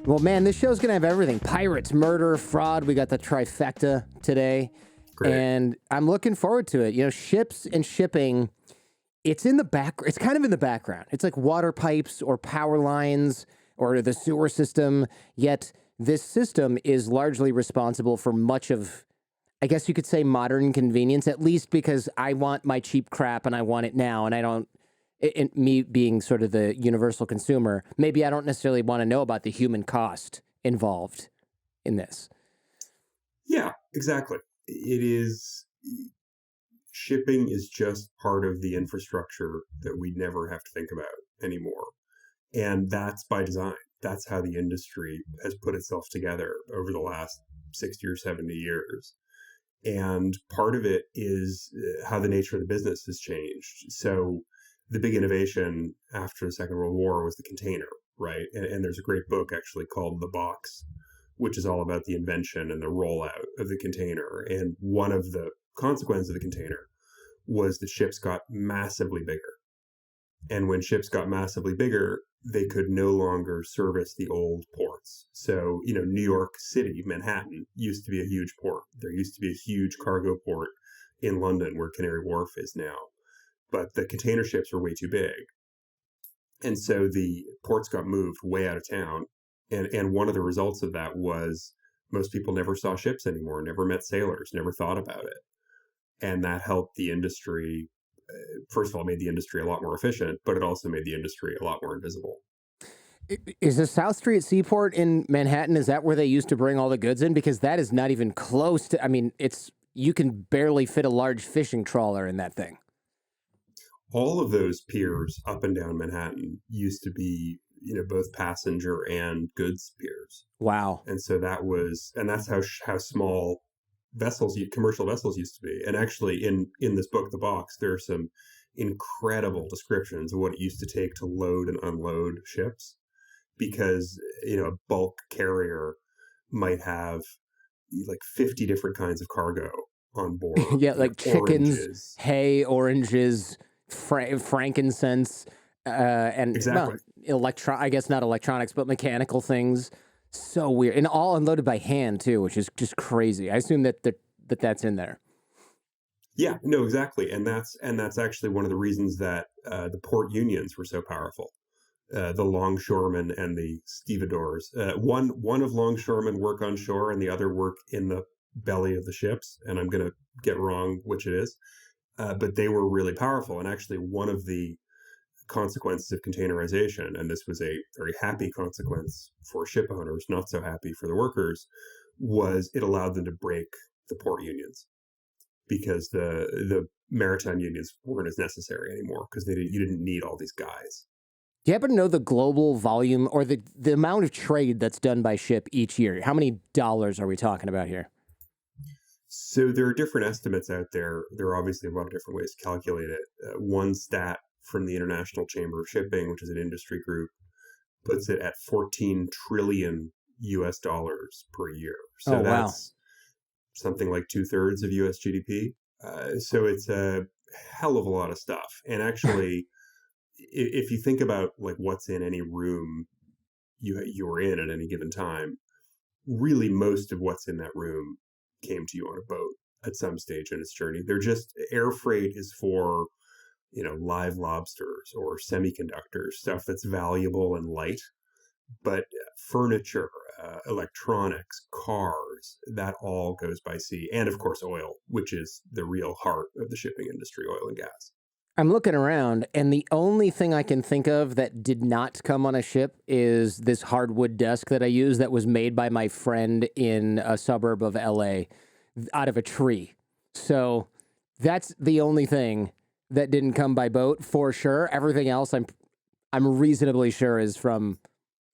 Well, man, this show's going to have everything. Pirates, murder, fraud. We got the trifecta today. Great. And I'm looking forward to it. You know, ships and shipping, it's in the back. It's kind of in the background. It's like water pipes or power lines or the sewer system. Yet this system is largely responsible for much of, I guess you could say, modern convenience, at least because I want my cheap crap and I want it now. And I don't, me being sort of the universal consumer, maybe I don't necessarily want to know about the human cost involved in this. Yeah, exactly. It is, shipping is just part of the infrastructure that we never have to think about anymore. And that's by design. That's how the industry has put itself together over the last 60 or 70 years. And part of it is how the nature of the business has changed. So the big innovation after the Second World War was the container, right? And there's a great book actually called The Box, which is all about the invention and the rollout of the container. And one of the consequences of the container was that ships got massively bigger. And when ships got massively bigger, they could no longer service the old ports. So, you know, New York City, Manhattan, used to be a huge port. There used to be a huge cargo port in London where Canary Wharf is now. But the container ships were way too big. And so the ports got moved way out of town. And one of the results of that was most people never saw ships anymore, never met sailors, never thought about it. And that helped the industry. First of all, made the industry a lot more efficient, but it also made the industry a lot more invisible. Is the South Street Seaport in Manhattan, is that where they used to bring all the goods in? Because that is not even close to, I mean, you can barely fit a large fishing trawler in that thing. All of those piers up and down Manhattan used to be, you know, both passenger and goods piers. Wow. And so that's how small commercial vessels used to be. And actually in this book, The Box, there are some incredible descriptions of what it used to take to load and unload ships, because, you know, a bulk carrier might have like 50 different kinds of cargo on board. Yeah, like chickens, oranges. hay, oranges, frankincense, and Exactly. I guess not electronics, but mechanical things. So weird, and all unloaded by hand too, which is just crazy. I assume that's in there. Yeah, no, exactly, and that's actually one of the reasons that the port unions were so powerful. The longshoremen and the stevedores. One of longshoremen work on shore, and the other work in the belly of the ships. And I'm going to get wrong which it is, but they were really powerful. And actually, one of the consequences of containerization, and this was a very happy consequence for ship owners, not so happy for the workers, was it allowed them to break the port unions, because the maritime unions weren't as necessary anymore, because you didn't need all these guys. Do you happen to know the global volume or the amount of trade that's done by ship each year? How many dollars are we talking about here? So there are different estimates out there. There are obviously a lot of different ways to calculate it. One stat from the International Chamber of Shipping, which is an industry group, puts it at 14 trillion US dollars per year. So that's something like 2/3 of US GDP. So it's a hell of a lot of stuff. And actually, if you think about like what's in any room you're in at any given time, really most of what's in that room came to you on a boat at some stage in its journey. They're just, air freight is for, you know, live lobsters or semiconductors, stuff that's valuable and light. But furniture, electronics, cars, that all goes by sea. And of course, oil, which is the real heart of the shipping industry, oil and gas. I'm looking around, and the only thing I can think of that did not come on a ship is this hardwood desk that I use that was made by my friend in a suburb of LA out of a tree. So that's the only thing that didn't come by boat for sure. Everything else I'm reasonably sure is from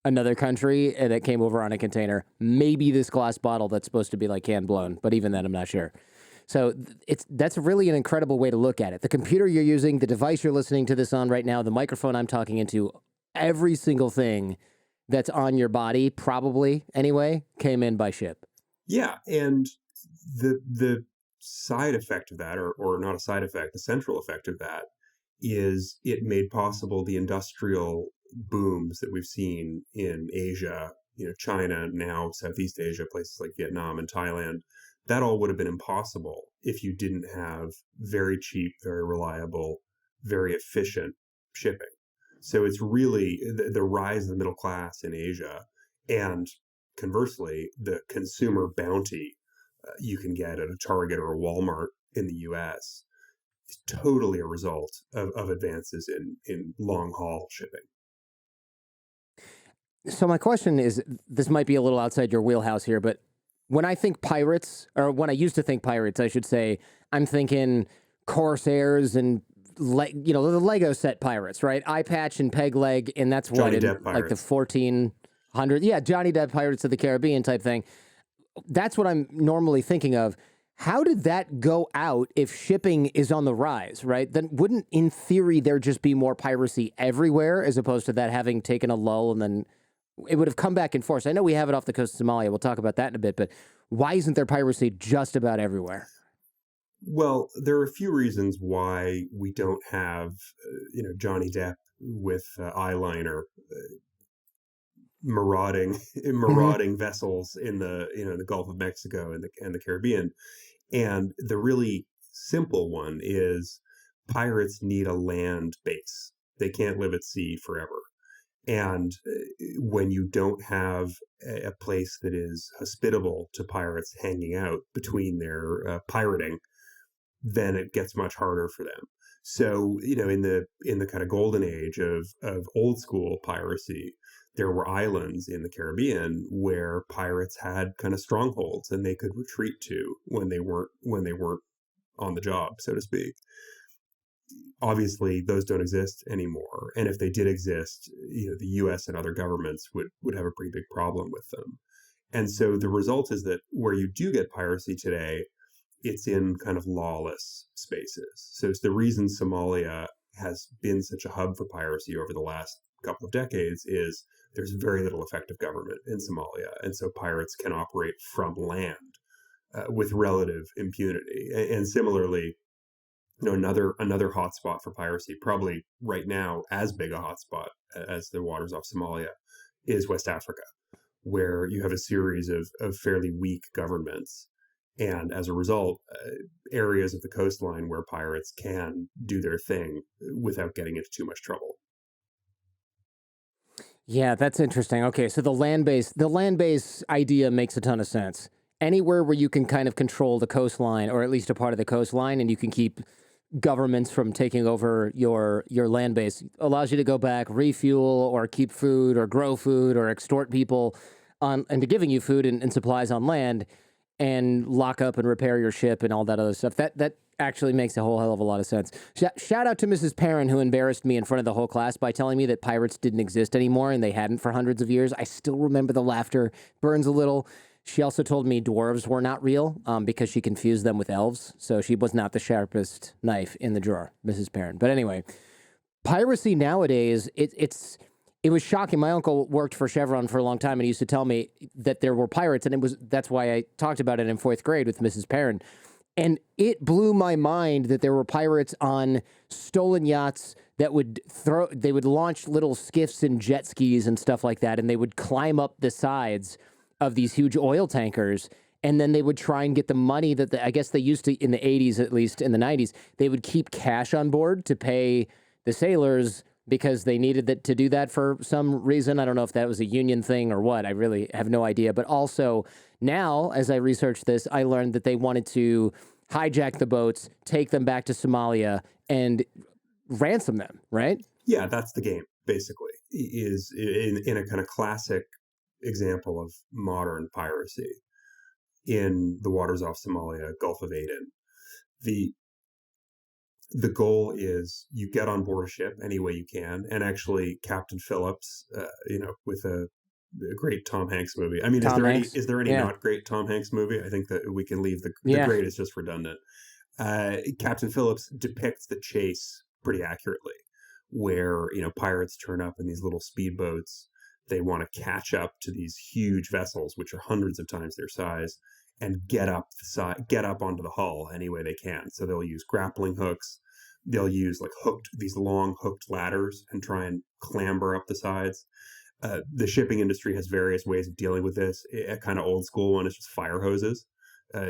another country and that came over on a container. Maybe this glass bottle that's supposed to be like hand blown, but even then I'm not sure. So that's really an incredible way to look at it. The computer you're using, the device you're listening to this on right now, the microphone I'm talking into, every single thing that's on your body, probably anyway, came in by ship. Yeah, and the side effect of that, or not a side effect, the central effect of that, is it made possible the industrial booms that we've seen in Asia, China, now Southeast Asia, places like Vietnam and Thailand, that all would have been impossible if you didn't have very cheap, very reliable, very efficient shipping. So it's really the rise of the middle class in Asia, and conversely, the consumer bounty you can get at a Target or a Walmart in the US is totally a result of advances in long haul shipping. So my question is, this might be a little outside your wheelhouse here, but when I think pirates, or when I used to think pirates, I should say, I'm thinking Corsairs and the Lego set pirates, right? Eye patch and peg leg, and that's Johnny what in Depp like the pirates. 1400, yeah, Johnny Depp Pirates of the Caribbean type thing. That's what I'm normally thinking of. How did that go out if shipping is on the rise, right? Then wouldn't, in theory, there just be more piracy everywhere as opposed to that having taken a lull and then it would have come back in force? I know we have it off the coast of Somalia. We'll talk about that in a bit, but why isn't there piracy just about everywhere? Well, there are a few reasons why we don't have, Johnny Depp with eyeliner marauding vessels in the Gulf of Mexico and the Caribbean. And the really simple one is pirates need a land base. They can't live at sea forever. And when you don't have a place that is hospitable to pirates hanging out between their pirating, then it gets much harder for them. So, in the kind of golden age of old school piracy, there were islands in the Caribbean where pirates had kind of strongholds and they could retreat to when they weren't on the job, so to speak. Obviously, those don't exist anymore, and if they did exist, the U.S. and other governments would have a pretty big problem with them. And so the result is that where you do get piracy today, it's in kind of lawless spaces. So it's the reason Somalia has been such a hub for piracy over the last couple of decades is there's very little effective government in Somalia, and so pirates can operate from land with relative impunity. And similarly, another hotspot for piracy, probably right now as big a hotspot as the waters off Somalia, is West Africa, where you have a series of fairly weak governments. And as a result, areas of the coastline where pirates can do their thing without getting into too much trouble. Yeah, that's interesting. Okay, so the land base idea makes a ton of sense. Anywhere where you can kind of control the coastline, or at least a part of the coastline, and you can keep governments from taking over your land base, allows you to go back, refuel, or keep food, or grow food, or extort people into giving you food and supplies on land, and lock up and repair your ship and all that other stuff. That actually makes a whole hell of a lot of sense. Shout out to Mrs. Perrin, who embarrassed me in front of the whole class by telling me that pirates didn't exist anymore, and they hadn't for hundreds of years. I still remember the laughter. Burns a little. She also told me dwarves were not real because she confused them with elves. So she was not the sharpest knife in the drawer, Mrs. Perrin. But anyway, piracy nowadays, it was shocking. My uncle worked for Chevron for a long time, and he used to tell me that there were pirates, and that's why I talked about it in fourth grade with Mrs. Perrin. And it blew my mind that there were pirates on stolen yachts that they would launch little skiffs and jet skis and stuff like that, and they would climb up the sides of these huge oil tankers, and then they would try and get the money that I guess they used to, in the 80s, at least in the 90s, they would keep cash on board to pay the sailors because they needed to do that for some reason. I don't know if that was a union thing or what. I really have no idea. But also now, as I researched this, I learned that they wanted to hijack the boats, take them back to Somalia, and ransom them, right? Yeah, that's the game, basically, is in a kind of classic example of modern piracy in the waters off Somalia, Gulf of Aden. The goal is you get on board a ship any way you can, and actually Captain Phillips, with a great Tom Hanks movie. I mean, is there any not great Tom Hanks movie? I think that we can leave the great is just redundant. Captain Phillips depicts the chase pretty accurately, where pirates turn up in these little speedboats. They want to catch up to these huge vessels, which are hundreds of times their size, and get up onto the hull any way they can. So they'll use grappling hooks. They'll use these long hooked ladders and try and clamber up the sides. The shipping industry has various ways of dealing with this. A kind of old school one is just fire hoses,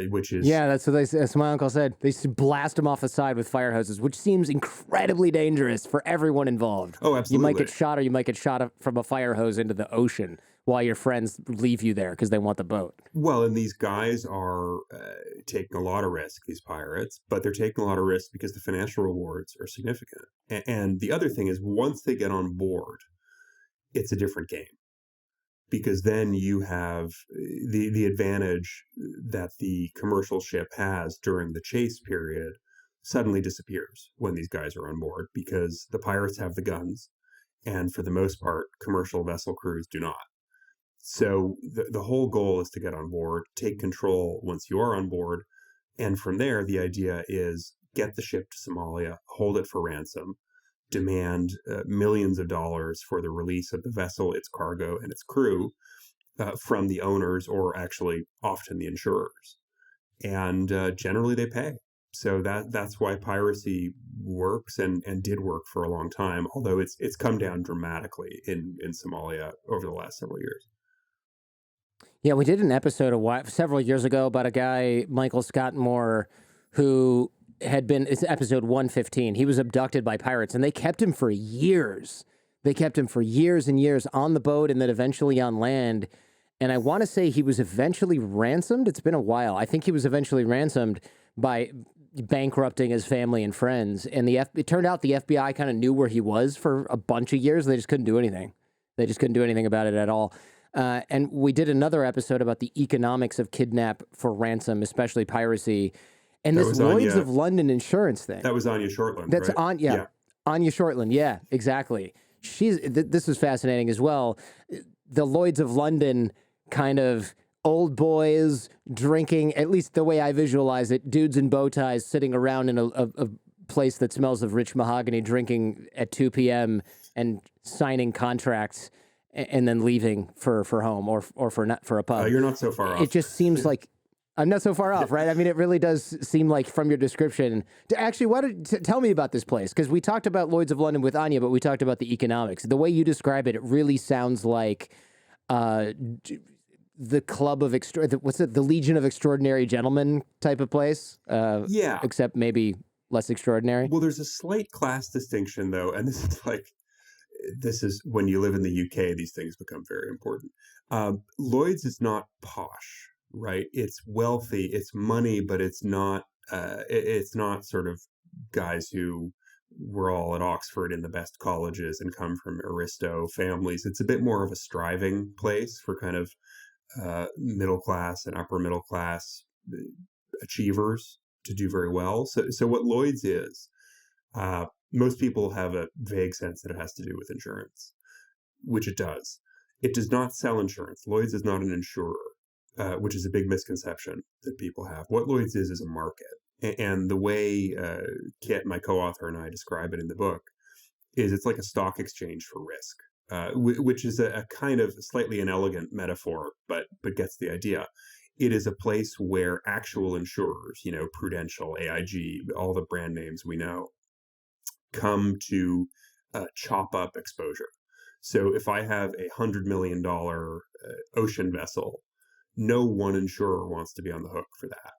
which is... Yeah, that's what my uncle said. They used to blast them off the side with fire hoses, which seems incredibly dangerous for everyone involved. Oh, You might absolutely. get shot, or you might get shot from a fire hose into the ocean while your friends leave you there because they want the boat. Well, and these guys are taking a lot of risk, these pirates, but they're taking a lot of risk because the financial rewards are significant. And the other thing is, once they get on board, it's a different game, because then you have the advantage that the commercial ship has during the chase period suddenly disappears when these guys are on board, because the pirates have the guns, and for the most part, commercial vessel crews do not. So the whole goal is to get on board, take control once you are on board, and from there, the idea is get the ship to Somalia, hold it for ransom, demand millions of dollars for the release of the vessel, its cargo, and its crew from the owners, or actually often the insurers. And generally they pay. So that's why piracy works, and did work for a long time, although it's come down dramatically in Somalia over the last several years. Yeah, we did an episode several years ago about a guy, Michael Scott Moore, who had been, it's episode 115. He was abducted by pirates, and they kept him for years. They kept him for years and years on the boat, and then eventually on land. And I want to say he was eventually ransomed. It's been a while. I think he was eventually ransomed by bankrupting his family and friends. And it turned out the FBI kind of knew where he was for a bunch of years. They just couldn't do anything. They just couldn't do anything about it at all. And we did another episode about the economics of kidnap for ransom, especially piracy, and this Lloyd's of London insurance thing. That was Anya Shortland. That's right? Yeah, Anya Shortland. Yeah, exactly. This is fascinating as well. The Lloyd's of London kind of old boys drinking, at least the way I visualize it, dudes in bow ties sitting around in a place that smells of rich mahogany, drinking at 2 p.m. and signing contracts, and then leaving for home or for a pub. You're not so far off. It just seems like I'm not so far off, right? I mean, it really does seem like, from your description. Actually, tell me about this place, because we talked about Lloyd's of London with Anya, but we talked about the economics. The way you describe it, it really sounds like the club of the Legion of Extraordinary Gentlemen type of place. Yeah, except maybe less extraordinary. Well, there's a slight class distinction, though, and this is when you live in the UK, these things become very important. Lloyd's is not posh, right? It's wealthy, it's money, but it's not sort of guys who were all at Oxford in the best colleges and come from aristo families. It's a bit more of a striving place for kind of middle class and upper middle class achievers to do very well. So what Lloyd's is, most people have a vague sense that it has to do with insurance, which it does. It does not sell insurance. Lloyd's is not an insurer, which is a big misconception that people have. What Lloyd's is a market. And the way Kit, my co-author, and I describe it in the book is it's like a stock exchange for risk, which is a kind of slightly inelegant metaphor, but gets the idea. It is a place where actual insurers, Prudential, AIG, all the brand names we know, come to chop up exposure. So if I have $100 million ocean vessel, no one insurer wants to be on the hook for that.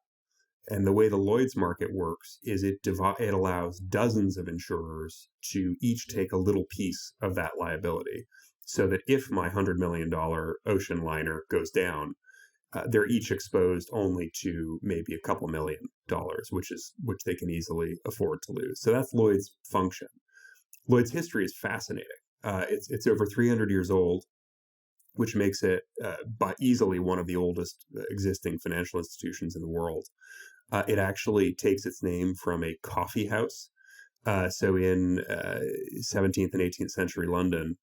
And the way the Lloyd's market works is it allows dozens of insurers to each take a little piece of that liability, so that if my $100 million ocean liner goes down, they're each exposed only to maybe a couple $1 million, which they can easily afford to lose. So that's Lloyd's function. Lloyd's history is fascinating. It's over 300 years old, which makes it by easily one of the oldest existing financial institutions in the world. It actually takes its name from a coffee house. So in 17th and 18th century London,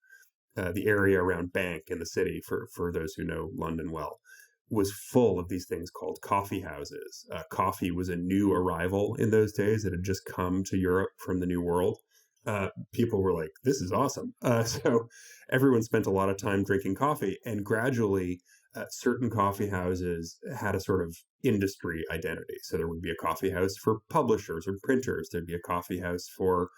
the area around Bank in the city, for those who know London well, was full of these things called coffee houses. Coffee was a new arrival in those days. It had just come to Europe from the New World. People were like, this is awesome. So everyone spent a lot of time drinking coffee, and gradually certain coffee houses had a sort of industry identity. So there would be a coffee house for publishers or printers. There'd be a coffee house for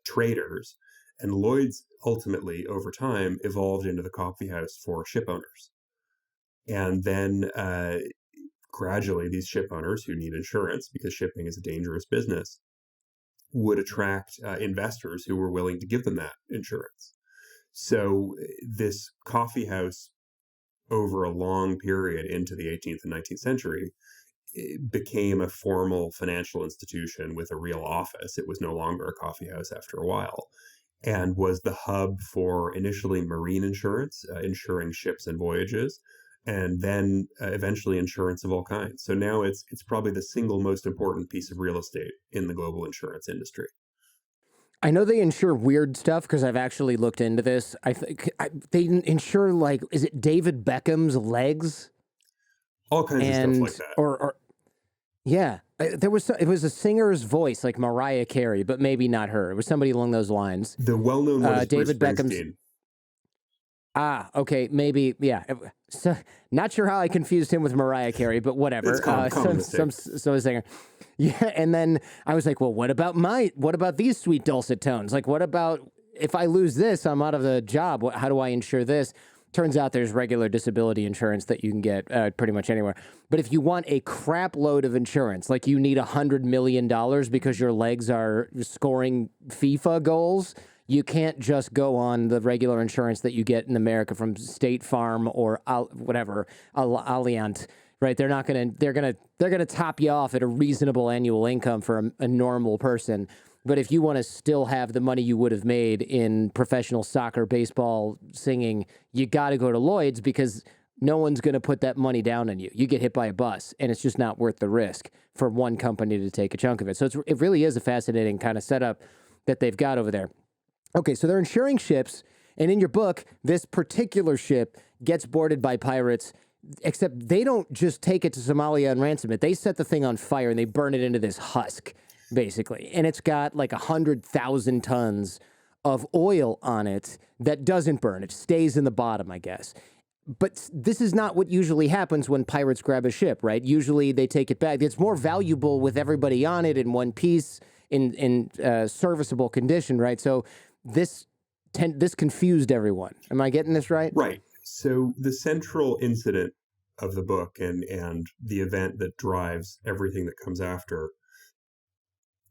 traders. And Lloyd's ultimately, over time, evolved into the coffee house for ship owners. And then gradually, these ship owners who need insurance, because shipping is a dangerous business, would attract investors who were willing to give them that insurance. So this coffee house, over a long period into the 18th and 19th century, became a formal financial institution with a real office. It was no longer a coffee house after a while, and was the hub for initially marine insurance, insuring ships and voyages, and then eventually insurance of all kinds. So now it's probably the single most important piece of real estate in the global insurance industry. I know they insure weird stuff because I've actually looked into this. I think they insure, like, is it David Beckham's legs? All kinds of stuff like that. Or yeah, it was a singer's voice, like Mariah Carey, but maybe not her. It was somebody along those lines. The well-known one is David Bruce Beckham's. Springsteen. Okay, maybe, yeah. So, not sure how I confused him with Mariah Carey, but whatever. It's common some singer. Yeah, and then I was like, well, what about these sweet dulcet tones? Like, what about if I lose this, I'm out of the job. How do I insure this? Turns out there's regular disability insurance that you can get pretty much anywhere. But if you want a crap load of insurance, like you need $100 million because your legs are scoring FIFA goals, you can't just go on the regular insurance that you get in America from State Farm or Allianz, right? They're gonna top you off at a reasonable annual income for a normal person. But if you want to still have the money you would have made in professional soccer, baseball, singing, you got to go to Lloyd's because no one's going to put that money down on you. You get hit by a bus, and it's just not worth the risk for one company to take a chunk of it. So it really is a fascinating kind of setup that they've got over there. Okay, so they're insuring ships, and in your book, this particular ship gets boarded by pirates, except they don't just take it to Somalia and ransom it. They set the thing on fire, and they burn it into this husk, basically. And it's got like 100,000 tons of oil on it that doesn't burn. It stays in the bottom, I guess. But this is not what usually happens when pirates grab a ship, right? Usually they take it back. It's more valuable with everybody on it in one piece, in serviceable condition, right? So this confused everyone. Am I getting this right? Right. So the central incident of the book and the event that drives everything that comes after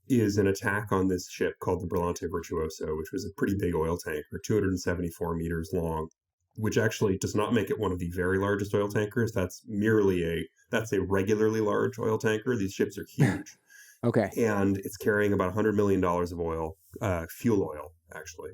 is an attack on this ship called the Brillante Virtuoso, which was a pretty big oil tanker, 274 meters long, which actually does not make it one of the very largest oil tankers. That's a regularly large oil tanker. These ships are huge. Okay. And it's carrying about $100 million of oil, fuel oil, actually.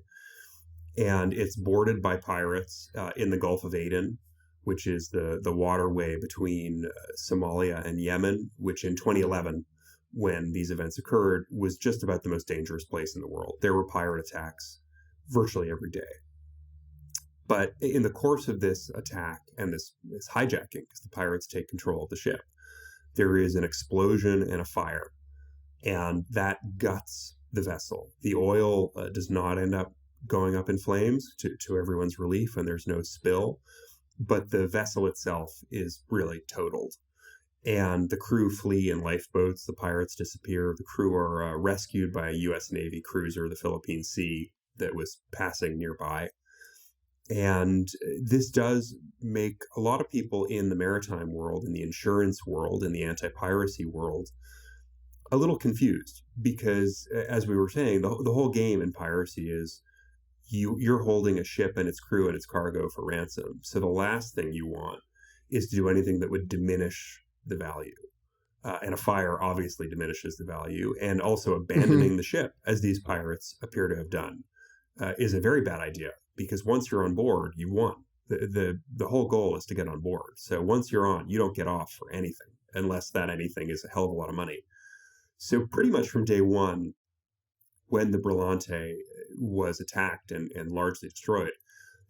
And it's boarded by pirates in the Gulf of Aden, which is the waterway between Somalia and Yemen, which in 2011, when these events occurred, was just about the most dangerous place in the world. There were pirate attacks virtually every day. But in the course of this attack and this hijacking, because the pirates take control of the ship, there is an explosion and a fire, and that guts the vessel. The oil does not end up going up in flames to everyone's relief, and there's no spill, but the vessel itself is really totaled. And the crew flee in lifeboats. The pirates disappear. The crew are rescued by a U.S. Navy cruiser, the Philippine Sea, that was passing nearby. And this does make a lot of people in the maritime world, in the insurance world, in the anti-piracy world, a little confused. Because, as we were saying, the whole game in piracy is you're holding a ship and its crew and its cargo for ransom. So the last thing you want is to do anything that would diminish the value. And a fire obviously diminishes the value. And also abandoning the ship, as these pirates appear to have done, is a very bad idea. Because once you're on board, you won. The whole goal is to get on board. So once you're on, you don't get off for anything, unless that anything is a hell of a lot of money. So pretty much from day one, when the Brillante was attacked and largely destroyed,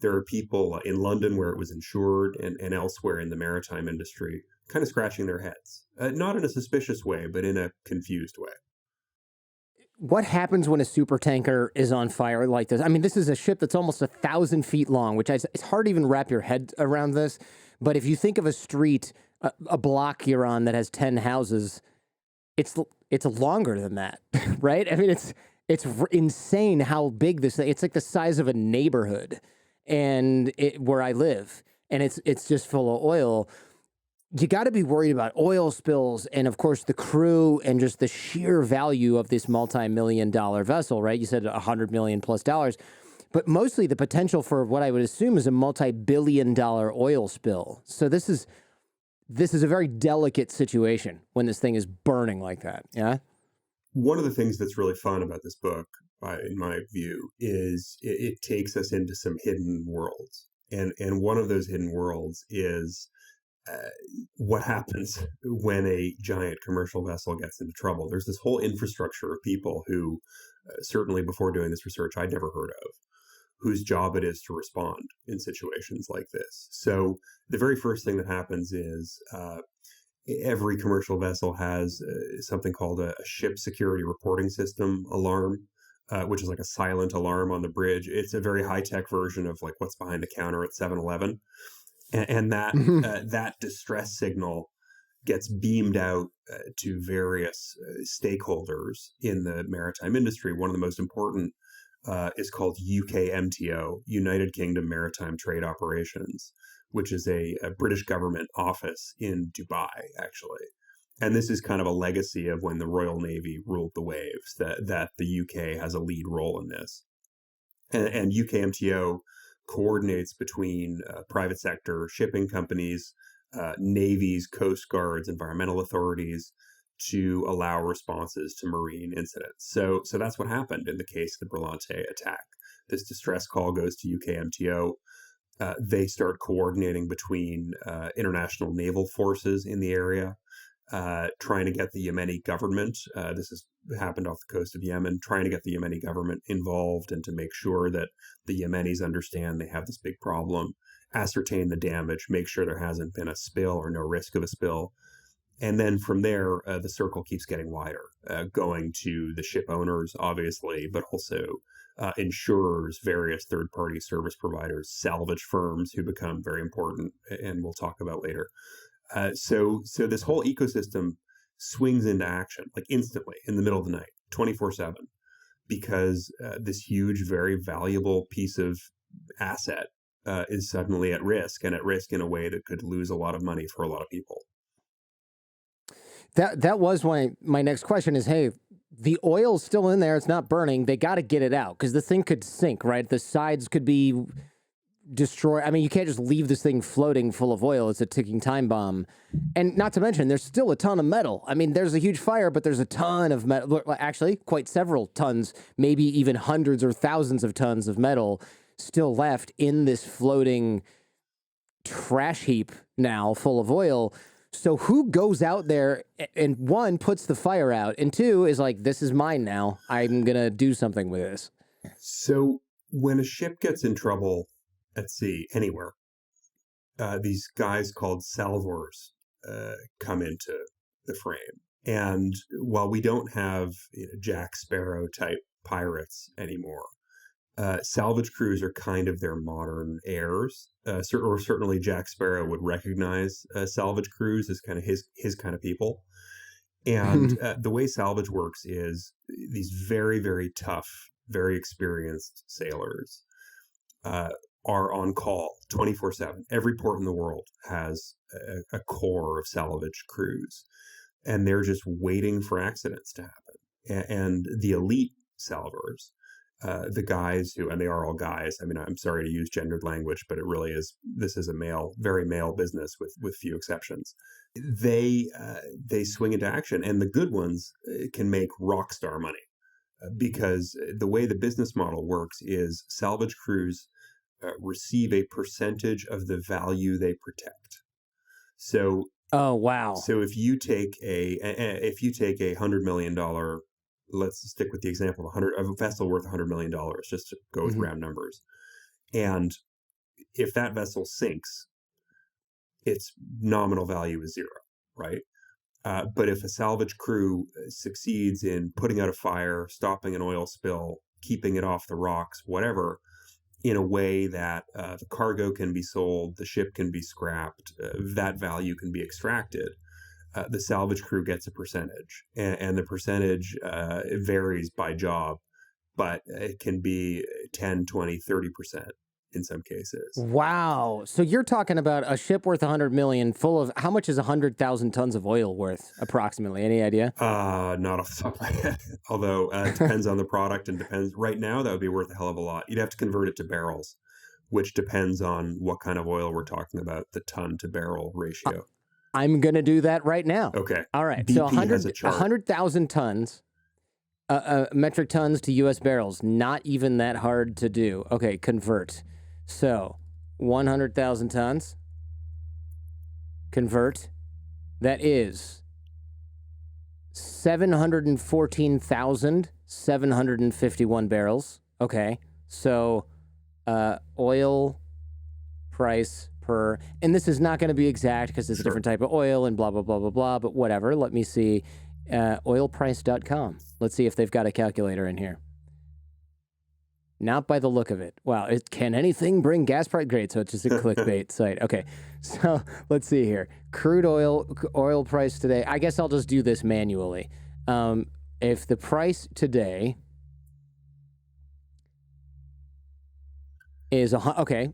there are people in London where it was insured and elsewhere in the maritime industry kind of scratching their heads. Not in a suspicious way, but in a confused way. What happens when a supertanker is on fire like this? I mean, this is a ship that's almost 1,000 feet long, which it's hard to even wrap your head around this. But if you think of a street, a block you're on that has 10 houses, it's longer than that, right? I mean, It's insane how big this thing. It's like the size of a neighborhood, and where I live, and it's just full of oil. You got to be worried about oil spills, and of course the crew, and just the sheer value of this multi-million-dollar vessel. Right? You said $100 million plus dollars, but mostly the potential for what I would assume is a multi-billion-dollar oil spill. So this is a very delicate situation when this thing is burning like that. Yeah. One of the things that's really fun about this book, in my view, is it takes us into some hidden worlds. And one of those hidden worlds is what happens when a giant commercial vessel gets into trouble. There's this whole infrastructure of people who, certainly before doing this research, I'd never heard of, whose job it is to respond in situations like this. So the very first thing that happens is every commercial vessel has something called a ship security reporting system alarm, which is like a silent alarm on the bridge. It's a very high-tech version of like what's behind the counter at 7-Eleven. And that that distress signal gets beamed out to various stakeholders in the maritime industry. One of the most important is called UKMTO, United Kingdom Maritime Trade Operations, which is a British government office in Dubai, actually. And this is kind of a legacy of when the Royal Navy ruled the waves, that the UK has a lead role in this. And UKMTO coordinates between private sector shipping companies, navies, coast guards, environmental authorities to allow responses to marine incidents. So that's what happened in the case of the Brillante attack. This distress call goes to UKMTO. They start coordinating between international naval forces in the area, trying to get the Yemeni government, this has happened off the coast of Yemen, trying to get the Yemeni government involved and to make sure that the Yemenis understand they have this big problem, ascertain the damage, make sure there hasn't been a spill or no risk of a spill. And then from there, the circle keeps getting wider, going to the ship owners, obviously, but also insurers, various third-party service providers, salvage firms who become very important, and we'll talk about later. So this whole ecosystem swings into action like instantly in the middle of the night, 24/7, because this huge, very valuable piece of asset is suddenly at risk, and at risk in a way that could lose a lot of money for a lot of people. That was my next question is, hey, the oil's still in there. It's not burning. They got to get it out because the thing could sink, right? The sides could be destroyed. I mean, you can't just leave this thing floating full of oil. It's a ticking time bomb. And not to mention, there's still a ton of metal. I mean, there's a huge fire, but there's a ton of metal. Actually, quite several tons, maybe even hundreds or thousands of tons of metal still left in this floating trash heap now full of oil. So who goes out there and, one, puts the fire out, and two, is like, this is mine now. I'm going to do something with this. So when a ship gets in trouble at sea, anywhere, these guys called salvors come into the frame. And while we don't have Jack Sparrow type pirates anymore, salvage crews are kind of their modern heirs. Or certainly Jack Sparrow would recognize salvage crews as kind of his kind of people. And the way salvage works is these very, very tough, very experienced sailors are on call 24/7. Every port in the world has a core of salvage crews, and they're just waiting for accidents to happen. And the elite salvors, the guys who, and they are all guys. I mean, I'm sorry to use gendered language, but it really is. This is a very male business with few exceptions. They swing into action, and the good ones can make rock star money because the way the business model works is salvage crews receive a percentage of the value they protect. So, oh wow! So if you take a $100 million, let's stick with the example of a vessel worth $100 million, just to go with round numbers, and if that vessel sinks, its nominal value is zero, right? But if a salvage crew succeeds in putting out a fire, stopping an oil spill, keeping it off the rocks, whatever, in a way that the cargo can be sold, the ship can be scrapped, that value can be extracted, the salvage crew gets a percentage. And the percentage varies by job. but it can be 10, 20, 30% in some cases. Wow. So you're talking about a ship worth 100 million full of, how much is 100,000 tons of oil worth approximately? Any idea? Not off the top of my head. Although it depends on the product and depends. Right now, that would be worth a hell of a lot. You'd have to convert it to barrels, which depends on what kind of oil we're talking about, the ton to barrel ratio. I'm going to do that right now. Okay. All right. BP So has a chart. 100,000 tons, metric tons to U.S. barrels. Not even that hard to do. Okay, convert. So 100,000 tons, convert. That is 714,751 barrels. Okay. So oil price per, and this is not going to be exact because it's a different type of oil and blah, blah, blah, blah, blah, but whatever. Let me see. Oilprice.com. Let's see if they've got a calculator in here. Not by the look of it. Wow. Can anything bring gas price? Great. So it's just a clickbait site. Okay. So let's see here. Crude oil price today. I guess I'll just do this manually. If the price today is something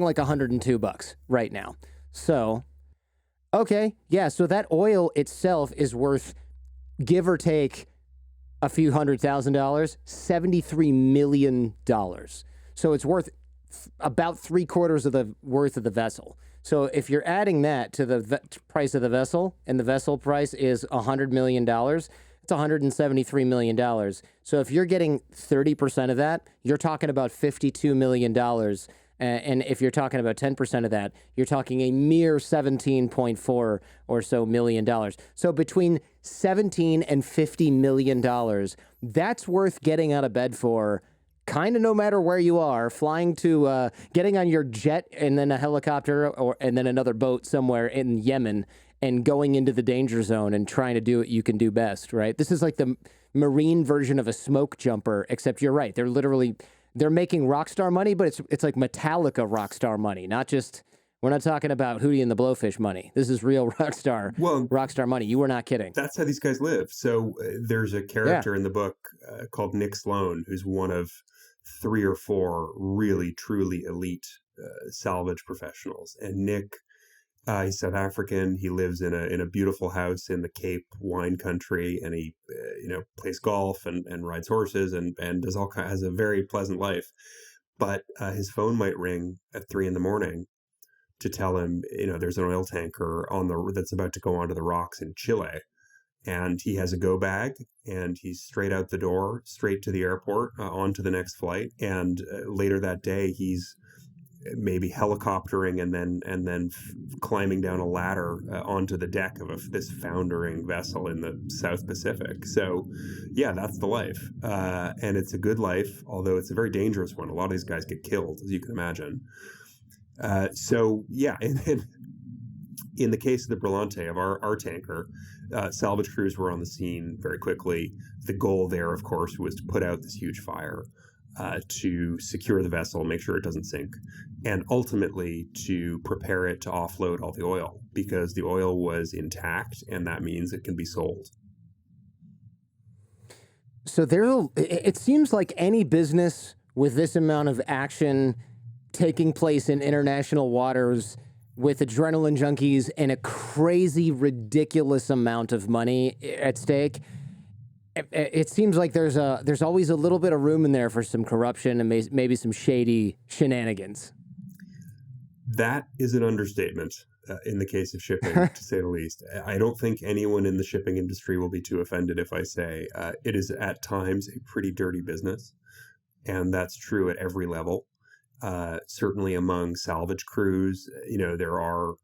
like $102 right now. So, okay. Yeah. So that oil itself is worth, give or take, a few $100,000, $73 million. So it's worth about 3/4 of the worth of the vessel. So if you're adding that to the price of the vessel, and the vessel price is $100 million, it's $173 million. So if you're getting 30% of that, you're talking about $52 million. And if you're talking about 10% of that, you're talking a mere $17.4 or so million dollars. So between $17 and $50 million, that's worth getting out of bed for, kind of no matter where you are, flying to, getting on your jet and then a helicopter and then another boat somewhere in Yemen and going into the danger zone and trying to do what you can do best, right? This is like the marine version of a smoke jumper, except you're right. They're making rock star money, but it's like Metallica rock star money, not just, we're not talking about Hootie and the Blowfish money. This is real rock star money. You were not kidding. That's how these guys live. So there's a character in the book called Nick Sloan, who's one of 3 or 4 really, truly elite salvage professionals. And Nick, he's South African. He lives in a beautiful house in the Cape wine country, and he plays golf and rides horses and does has a very pleasant life. But his phone might ring at 3 a.m. to tell him, there's an oil tanker that's about to go onto the rocks in Chile, and he has a go bag, and he's straight out the door, straight to the airport, on to the next flight. And later that day, he's maybe helicoptering and then climbing down a ladder onto the deck of this foundering vessel in the South Pacific. So, yeah, that's the life, and it's a good life, although it's a very dangerous one. A lot of these guys get killed, as you can imagine. So, yeah, and in the case of the Brillante, of our tanker, salvage crews were on the scene very quickly. The goal there, of course, was to put out this huge fire, to secure the vessel, make sure it doesn't sink, and ultimately to prepare it to offload all the oil, because the oil was intact, and that means it can be sold. So it seems like any business with this amount of action taking place in international waters with adrenaline junkies and a crazy, ridiculous amount of money at stake, it seems like there's always a little bit of room in there for some corruption and maybe some shady shenanigans. That is an understatement in the case of shipping, to say the least. I don't think anyone in the shipping industry will be too offended if I say it is at times a pretty dirty business, and that's true at every level. Certainly among salvage crews, there are.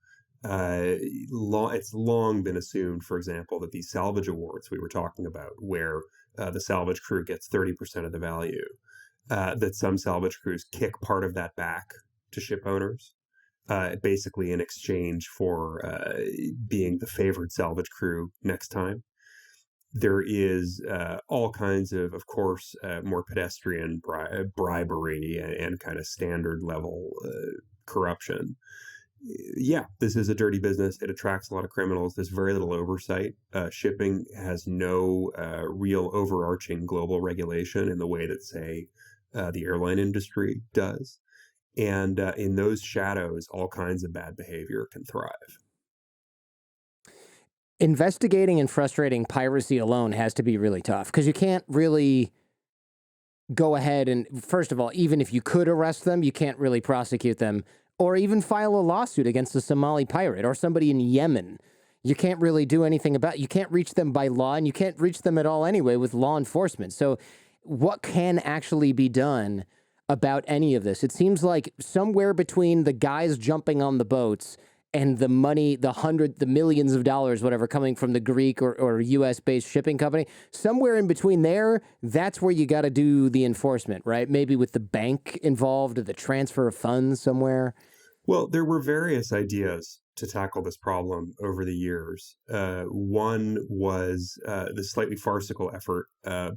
It's long been assumed, for example, that these salvage awards we were talking about, where the salvage crew gets 30% of the value, that some salvage crews kick part of that back to ship owners, basically in exchange for being the favored salvage crew next time. There is all kinds of course, more pedestrian bribery and kind of standard level corruption. Yeah, this is a dirty business. It attracts a lot of criminals. There's very little oversight. Shipping has no real overarching global regulation in the way that, say, the airline industry does. And in those shadows, all kinds of bad behavior can thrive. Investigating and frustrating piracy alone has to be really tough because you can't really go ahead and, first of all, even if you could arrest them, you can't really prosecute them or even file a lawsuit against a Somali pirate or somebody in Yemen. You can't really do anything about it. You can't reach them by law, and you can't reach them at all anyway with law enforcement. So what can actually be done about any of this? It seems like somewhere between the guys jumping on the boats and the money, the millions of dollars, whatever, coming from the Greek or US-based shipping company, somewhere in between there, that's where you got to do the enforcement, right? Maybe with the bank involved or the transfer of funds somewhere. Well, there were various ideas to tackle this problem over the years. One was the slightly farcical effort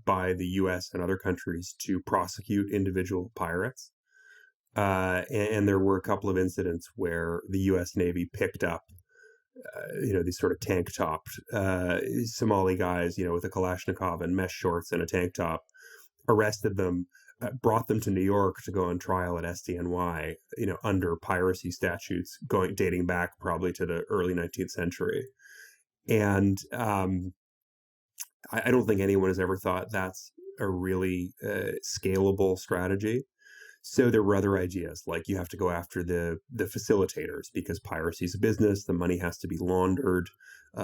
by the US and other countries to prosecute individual pirates. And there were a couple of incidents where the U.S. Navy picked up, these sort of tank-topped Somali guys, with a Kalashnikov and mesh shorts and a tank top, arrested them, brought them to New York to go on trial at SDNY, under piracy statutes dating back probably to the early 19th century. And I don't think anyone has ever thought that's a really scalable strategy. So there were other ideas, like you have to go after the facilitators because piracy is a business. The money has to be laundered.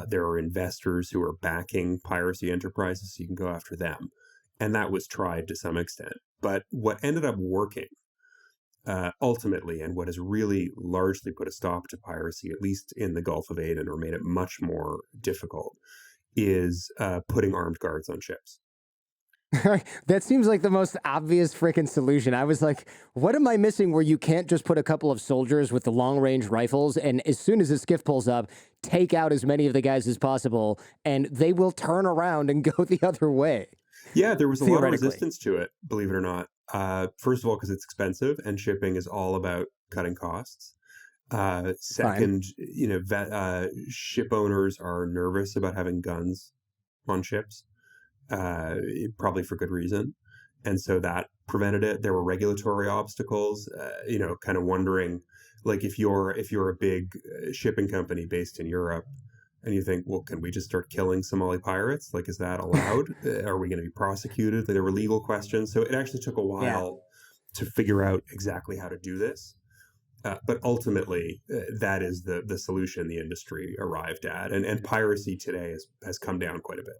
There are investors who are backing piracy enterprises, so you can go after them. And that was tried to some extent. But what ended up working ultimately, and what has really largely put a stop to piracy, at least in the Gulf of Aden, or made it much more difficult, is putting armed guards on ships. That seems like the most obvious freaking solution. I was like, what am I missing where you can't just put a couple of soldiers with the long-range rifles and as soon as a skiff pulls up, take out as many of the guys as possible and they will turn around and go the other way? Yeah, there was a lot of resistance to it, believe it or not. First of all, because it's expensive and shipping is all about cutting costs. Second, ship owners are nervous about having guns on ships. Probably for good reason. And so that prevented it. There were regulatory obstacles, kind of wondering, like if you're a big shipping company based in Europe and you think, well, can we just start killing Somali pirates? Like, is that allowed? Are we going to be prosecuted? There were legal questions. So it actually took a while to figure out exactly how to do this. But ultimately, that is the solution the industry arrived at. And piracy today has come down quite a bit.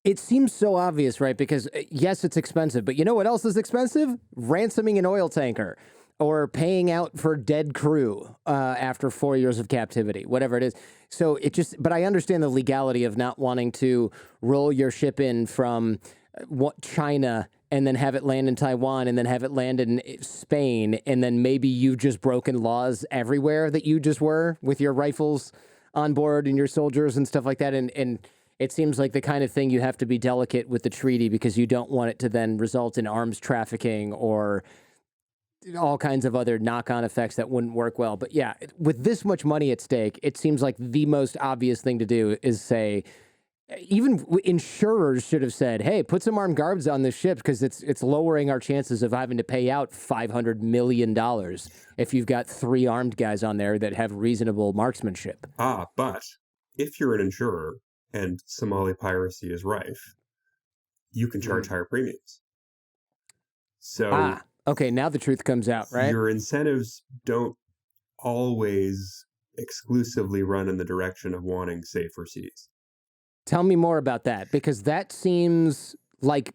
It seems so obvious, right? Because yes, it's expensive, but you know what else is expensive? Ransoming an oil tanker or paying out for dead crew after 4 years of captivity, whatever it is. So but I understand the legality of not wanting to roll your ship in from China and then have it land in Taiwan and then have it land in Spain. And then maybe you've just broken laws everywhere that you just were with your rifles on board and your soldiers and stuff like that. And it seems like the kind of thing you have to be delicate with the treaty because you don't want it to then result in arms trafficking or all kinds of other knock-on effects that wouldn't work well. But yeah, with this much money at stake, it seems like the most obvious thing to do is say, even insurers should have said, hey, put some armed guards on this ship because it's lowering our chances of having to pay out $500 million if you've got 3 armed guys on there that have reasonable marksmanship. But if you're an insurer, and Somali piracy is rife, you can charge higher premiums. So, okay, now the truth comes out, right? Your incentives don't always exclusively run in the direction of wanting safer seas. Tell me more about that, because that seems like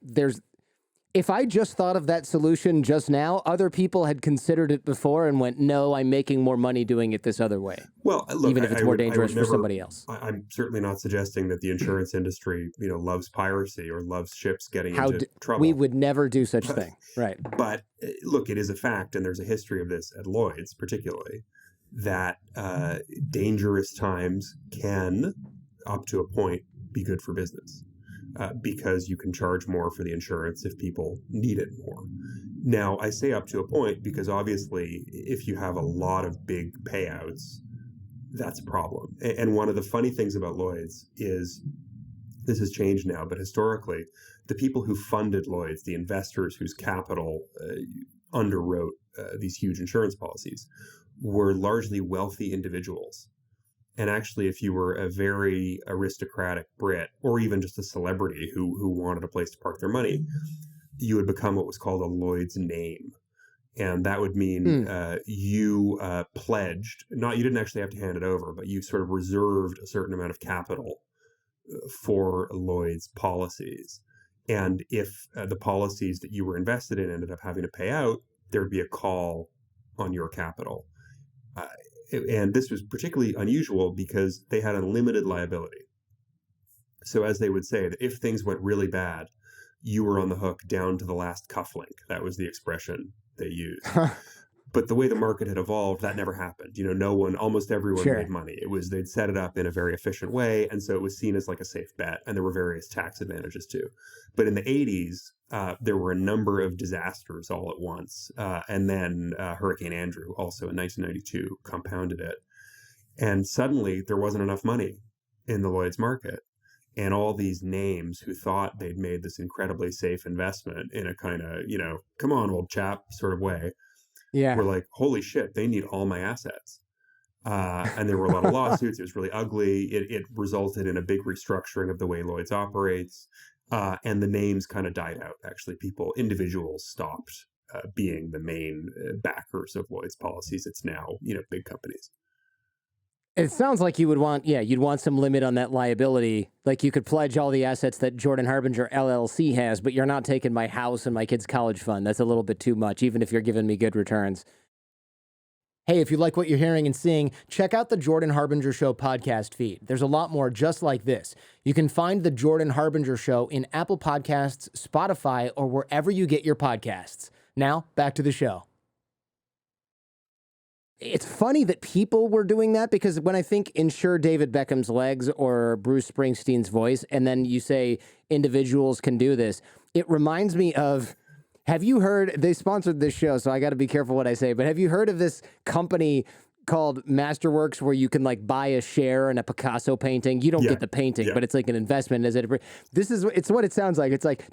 if I just thought of that solution just now, other people had considered it before and went, no, I'm making more money doing it this other way. Well, look, even if it's more dangerous for somebody else. I'm certainly not suggesting that the insurance industry, loves piracy or loves ships getting into trouble. We would never do such thing. Right. But look, it is a fact, and there's a history of this at Lloyd's particularly, that dangerous times can, up to a point, be good for business. Because you can charge more for the insurance if people need it more. Now, I say up to a point because obviously, if you have a lot of big payouts, that's a problem. And one of the funny things about Lloyd's is this has changed now, but historically, the people who funded Lloyd's, the investors whose capital underwrote these huge insurance policies, were largely wealthy individuals. And actually, if you were a very aristocratic Brit, or even just a celebrity who wanted a place to park their money, you would become what was called a Lloyd's name. And that would mean you pledged, you didn't actually have to hand it over, but you sort of reserved a certain amount of capital for Lloyd's policies. And if the policies that you were invested in ended up having to pay out, there'd be a call on your capital. And this was particularly unusual because they had unlimited liability. So as they would say, that if things went really bad, you were on the hook down to the last cufflink. That was the expression they used. But the way the market had evolved, that never happened. Almost everyone made money. They'd set it up in a very efficient way. And so it was seen as like a safe bet. And there were various tax advantages too. But in the 80s, there were a number of disasters all at once. And then Hurricane Andrew, also in 1992, compounded it. And suddenly there wasn't enough money in the Lloyd's market. And all these names who thought they'd made this incredibly safe investment in a kind of, come on, old chap sort of way, were like, holy shit, they need all my assets. And there were a lot of lawsuits. It was really ugly. It resulted in a big restructuring of the way Lloyd's operates. And the names kind of died out. Actually, individuals stopped being the main backers of Lloyd's policies. It's now, big companies. It sounds like you'd want some limit on that liability. Like you could pledge all the assets that Jordan Harbinger LLC has, but you're not taking my house and my kid's college fund. That's a little bit too much, even if you're giving me good returns. Hey, if you like what you're hearing and seeing, check out the Jordan Harbinger Show podcast feed. There's a lot more just like this. You can find the Jordan Harbinger Show in Apple Podcasts, Spotify, or wherever you get your podcasts. Now, back to the show. It's funny that people were doing that because when I think insure David Beckham's legs or Bruce Springsteen's voice, and then you say individuals can do this, it reminds me of, have you heard, they sponsored this show, so I got to be careful what I say, but have you heard of this company called Masterworks where you can like buy a share in a Picasso painting? You don't get the painting, but it's like an investment. It's what it sounds like. It's like,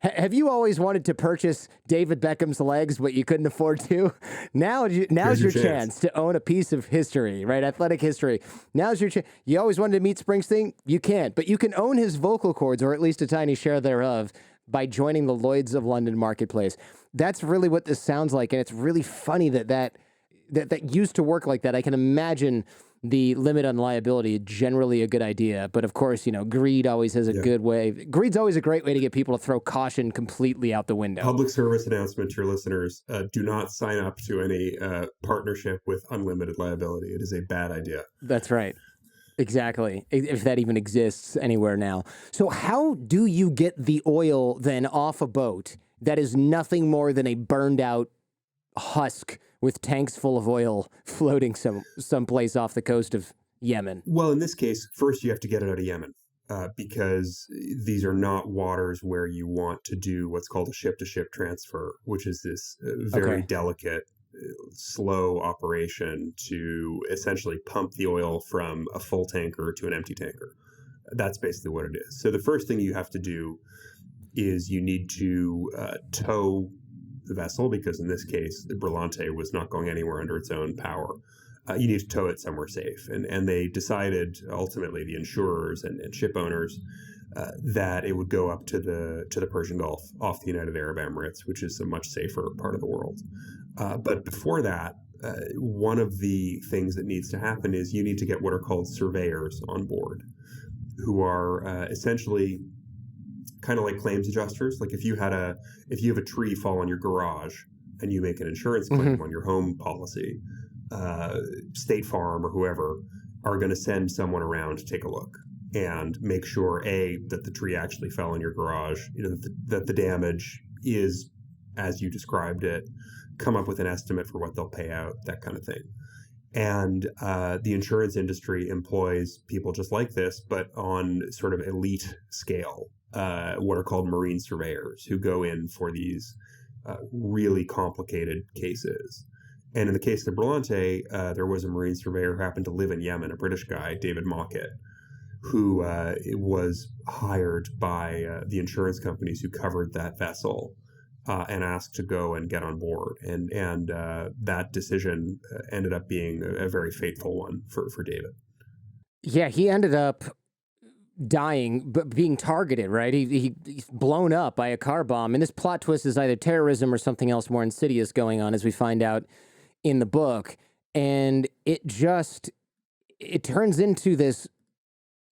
have you always wanted to purchase David Beckham's legs, but you couldn't afford to? Now's your chance to own a piece of history, right? Athletic history. Now's your chance. You always wanted to meet Springsteen? You can't, but you can own his vocal cords, or at least a tiny share thereof, by joining the Lloyd's of London marketplace. That's really what this sounds like. And it's really funny that used to work like that. I can imagine the limit on liability, generally a good idea. But of course, greed always has a good way. Greed's always a great way to get people to throw caution completely out the window. Public service announcement to your listeners, do not sign up to any partnership with unlimited liability. It is a bad idea. That's right. Exactly. If that even exists anywhere now. So how do you get the oil then off a boat that is nothing more than a burned out husk with tanks full of oil floating someplace off the coast of Yemen? Well, in this case, first you have to get it out of Yemen because these are not waters where you want to do what's called a ship-to-ship transfer, which is this very delicate, slow operation to essentially pump the oil from a full tanker to an empty tanker. That's basically what it is. So the first thing you have to do is you need to tow the vessel, because in this case, the Brillante was not going anywhere under its own power. You need to tow it somewhere safe. And they decided, ultimately, the insurers and ship owners, that it would go up to the Persian Gulf off the United Arab Emirates, which is a much safer part of the world. But before that, one of the things that needs to happen is you need to get what are called surveyors on board, who are essentially kind of like claims adjusters. Like if you have a tree fall on your garage and you make an insurance claim on your home policy, State Farm or whoever are going to send someone around to take a look and make sure, A, that the tree actually fell in your garage, that the damage is as you described it, come up with an estimate for what they'll pay out, that kind of thing. And the insurance industry employs people just like this, but on sort of elite scale, what are called marine surveyors, who go in for these really complicated cases. And in the case of the Brillante, there was a marine surveyor who happened to live in Yemen, a British guy, David Mockett, who was hired by the insurance companies who covered that vessel and asked to go and get on board. And that decision ended up being a very fateful one for David. Yeah, he ended up dying, but being targeted, right? He's blown up by a car bomb. And this plot twist is either terrorism or something else more insidious going on, as we find out in the book. And it turns into this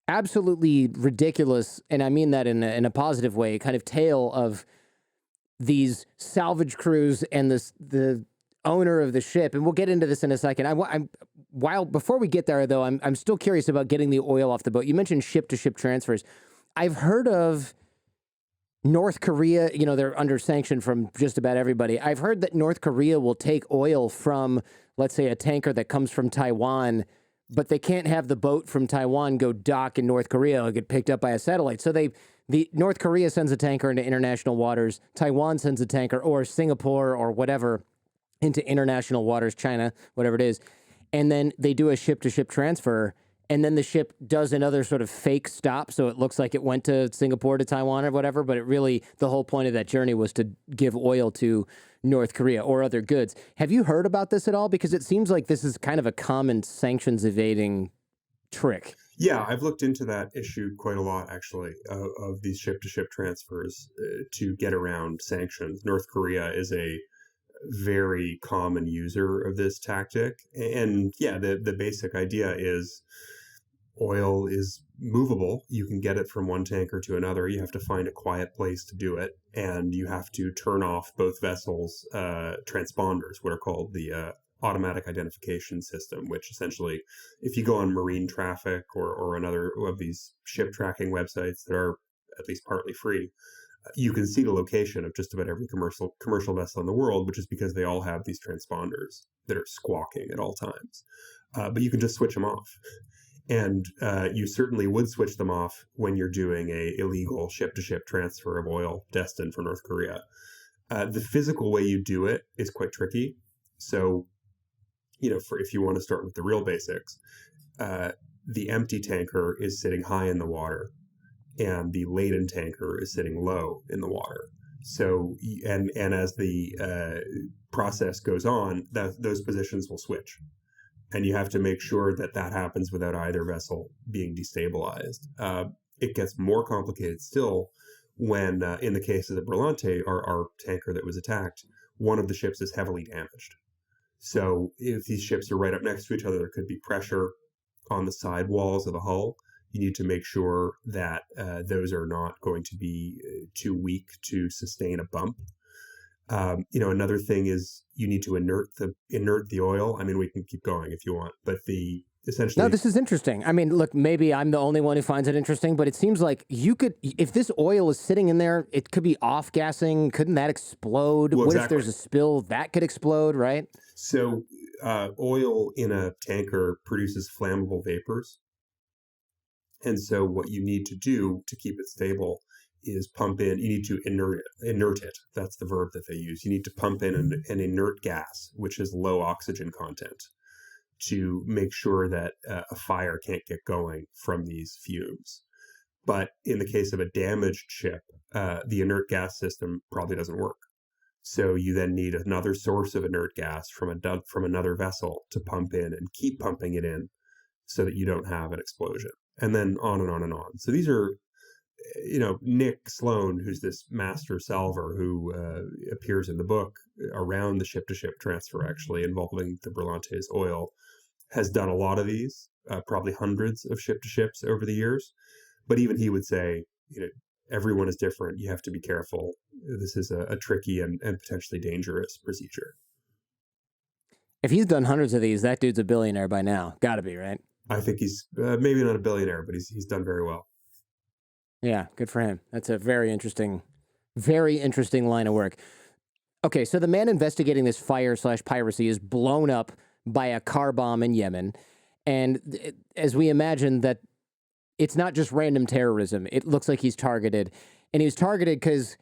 absolutely ridiculous, and I mean that in a positive way, kind of tale of these salvage crews and the owner of the ship. And we'll get into this in a second. Before we get there, though, I'm still curious about getting the oil off the boat. You mentioned ship-to-ship transfers. I've heard of North Korea. You know, they're under sanction from just about everybody. I've heard that North Korea will take oil from, let's say, a tanker that comes from Taiwan, but they can't have the boat from Taiwan go dock in North Korea or get picked up by a satellite. So the North Korea sends a tanker into international waters. Taiwan sends a tanker, or Singapore or whatever, into international waters, China, whatever it is. And then they do a ship-to-ship transfer, and then the ship does another sort of fake stop, so it looks like it went to Singapore to Taiwan or whatever, but the whole point of that journey was to give oil to North Korea or other goods. Have you heard about this at all? Because it seems like this is kind of a common sanctions evading trick. Yeah, I've looked into that issue quite a lot, actually, of these ship-to-ship transfers to get around sanctions. North Korea is a very common user of this tactic. And yeah, the basic idea is oil is movable. You can get it from one tanker to another. You have to find a quiet place to do it. And you have to turn off both vessels' transponders, what are called the automatic identification system, which essentially, if you go on Marine Traffic or another of these ship tracking websites that are at least partly free, you can see the location of just about every commercial vessel in the world, which is because they all have these transponders that are squawking at all times. But you can just switch them off. And you certainly would switch them off when you're doing a illegal ship-to-ship transfer of oil destined for North Korea. The physical way you do it is quite tricky. So, if you want to start with the real basics, the empty tanker is sitting high in the water, and the laden tanker is sitting low in the water. So, and as the process goes on, those positions will switch. And you have to make sure that happens without either vessel being destabilized. It gets more complicated still when, in the case of the Brillante, our tanker that was attacked, one of the ships is heavily damaged. So if these ships are right up next to each other, there could be pressure on the side walls of the hull. You need to make sure that those are not going to be too weak to sustain a bump. Another thing is you need to inert the oil. I mean, we can keep going if you want, but essentially. No, this is interesting. I mean, look, maybe I'm the only one who finds it interesting, but it seems like if this oil is sitting in there, it could be off-gassing. Couldn't that explode? Well, what exactly. if there's a spill? That could explode, right? So oil in a tanker produces flammable vapors. And so what you need to do to keep it stable is pump in, you need to inert it. That's the verb that they use. You need to pump in an inert gas, which is low oxygen content, to make sure that a fire can't get going from these fumes. But in the case of a damaged ship, the inert gas system probably doesn't work. So you then need another source of inert gas from another vessel to pump in and keep pumping it in so that you don't have an explosion. And then on and on and on. So these are, Nick Sloan, who's this master salver who appears in the book around the ship-to-ship transfer, actually, involving the Brillante's oil, has done a lot of these, probably hundreds of ship-to-ships over the years. But even he would say, everyone is different. You have to be careful. This is a tricky and potentially dangerous procedure. If he's done hundreds of these, that dude's a billionaire by now. Got to be, right? I think he's maybe not a billionaire, but he's done very well. Yeah, good for him. That's a very interesting line of work. Okay, so the man investigating this fire/piracy is blown up by a car bomb in Yemen. And as we imagine that it's not just random terrorism, it looks like he's targeted. And he was targeted because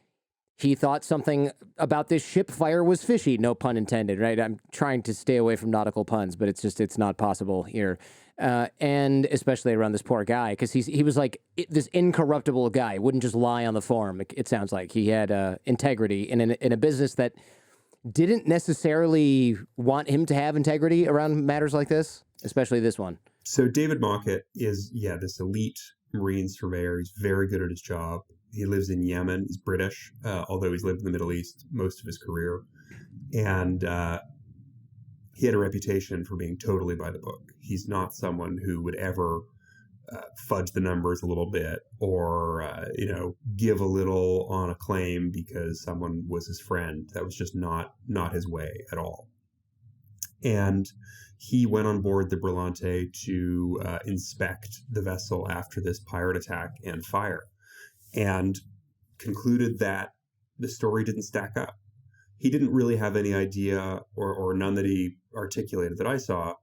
he thought something about this ship fire was fishy, no pun intended, right? I'm trying to stay away from nautical puns, but it's not possible here. And especially around this poor guy, because he was like this incorruptible guy, wouldn't just lie on the form. It sounds like he had integrity in a business that didn't necessarily want him to have integrity around matters like this, especially this one. So David Mockett is, this elite marine surveyor. He's very good at his job. He lives in Yemen. He's British, although he's lived in the Middle East most of his career. And he had a reputation for being totally by the book. He's not someone who would ever fudge the numbers a little bit or, give a little on a claim because someone was his friend. That was just not his way at all. And he went on board the Brillante to inspect the vessel after this pirate attack and fire, and concluded that the story didn't stack up. He didn't really have any idea, or none that he articulated that I saw,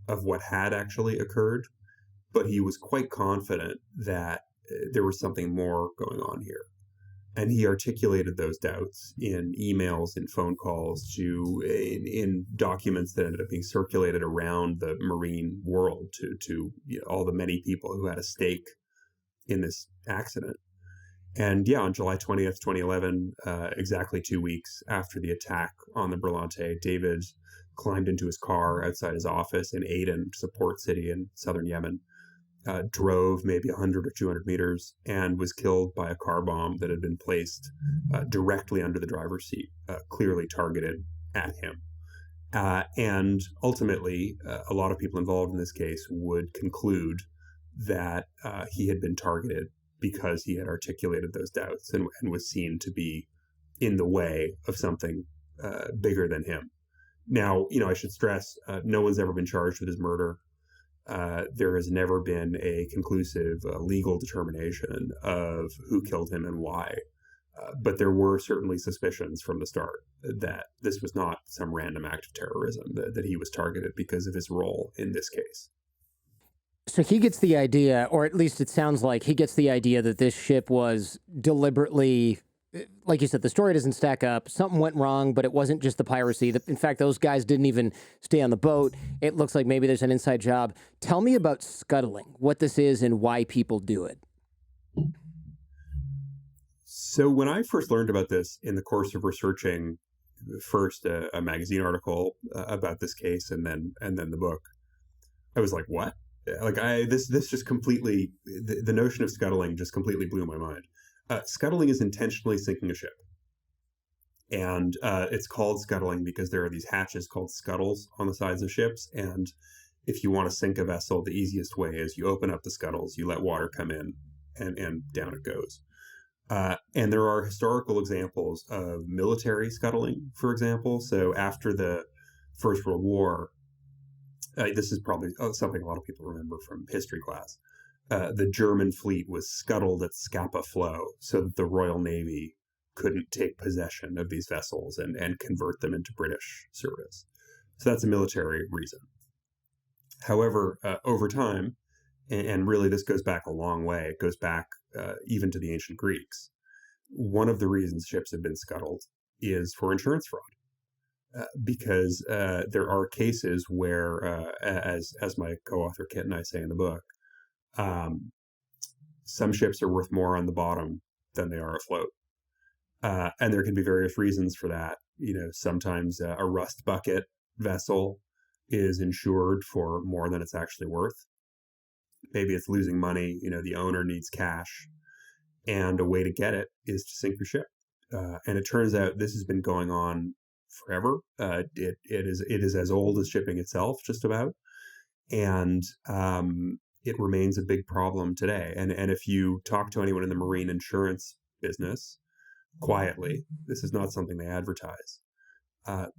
of what had actually occurred, but he was quite confident that there was something more going on here. And he articulated those doubts in emails and phone calls in documents that ended up being circulated around the marine world to all the many people who had a stake in this accident. And on July 20th, 2011, exactly 2 weeks after the attack on the Brillante, David climbed into his car outside his office in Aden, a port city in southern Yemen, drove maybe 100 or 200 meters and was killed by a car bomb that had been placed directly under the driver's seat, clearly targeted at him. And ultimately, a lot of people involved in this case would conclude that he had been targeted because he had articulated those doubts and was seen to be in the way of something bigger than him. Now, I should stress, no one's ever been charged with his murder. There has never been a conclusive legal determination of who killed him and why. But there were certainly suspicions from the start that this was not some random act of terrorism, that he was targeted because of his role in this case. So he gets the idea, or at least it sounds like he gets the idea that this ship was deliberately, like you said, the story doesn't stack up. Something went wrong, but it wasn't just the piracy. In fact, those guys didn't even stay on the boat. It looks like maybe there's an inside job. Tell me about scuttling, what this is and why people do it. So when I first learned about this in the course of researching first a magazine article about this case and then the book, I was like, what? This just completely, the notion of scuttling just completely blew my mind. Scuttling is intentionally sinking a ship. And it's called scuttling because there are these hatches called scuttles on the sides of ships. And if you want to sink a vessel, the easiest way is you open up the scuttles, you let water come in, and down it goes. And there are historical examples of military scuttling, for example. So after the First World War, this is probably something a lot of people remember from history class. The German fleet was scuttled at Scapa Flow so that the Royal Navy couldn't take possession of these vessels and convert them into British service. So that's a military reason. However, over time, and really this goes back a long way, it goes back even to the ancient Greeks, one of the reasons ships have been scuttled is for insurance fraud. Because there are cases where, as my co-author Kit and I say in the book, some ships are worth more on the bottom than they are afloat. And there can be various reasons for that. Sometimes a rust bucket vessel is insured for more than it's actually worth. Maybe it's losing money. The owner needs cash. And a way to get it is to sink your ship. And it turns out this has been going on forever. It is as old as shipping itself, just about. And it remains a big problem today. And if you talk to anyone in the marine insurance business quietly, this is not something they advertise.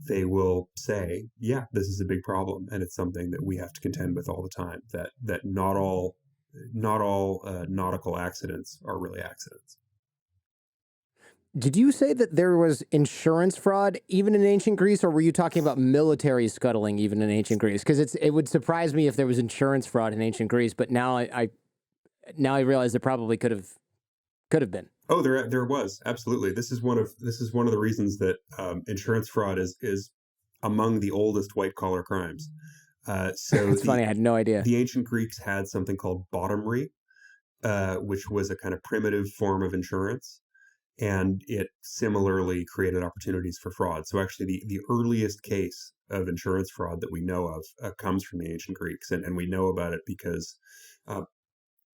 They will say, yeah, this is a big problem. And it's something that we have to contend with all the time, that not all nautical accidents are really accidents. Did you say that there was insurance fraud even in ancient Greece, or were you talking about military scuttling even in ancient Greece? Because it would surprise me if there was insurance fraud in ancient Greece, but now I realize there probably could have been. Oh, there was absolutely. This is one of the reasons that insurance fraud is among the oldest white collar crimes. So It's funny, I had no idea. the ancient Greeks had something called bottomry, which was a kind of primitive form of insurance, and it similarly created opportunities for fraud. So actually, the earliest case of insurance fraud that we know of comes from the ancient Greeks, and we know about it because uh,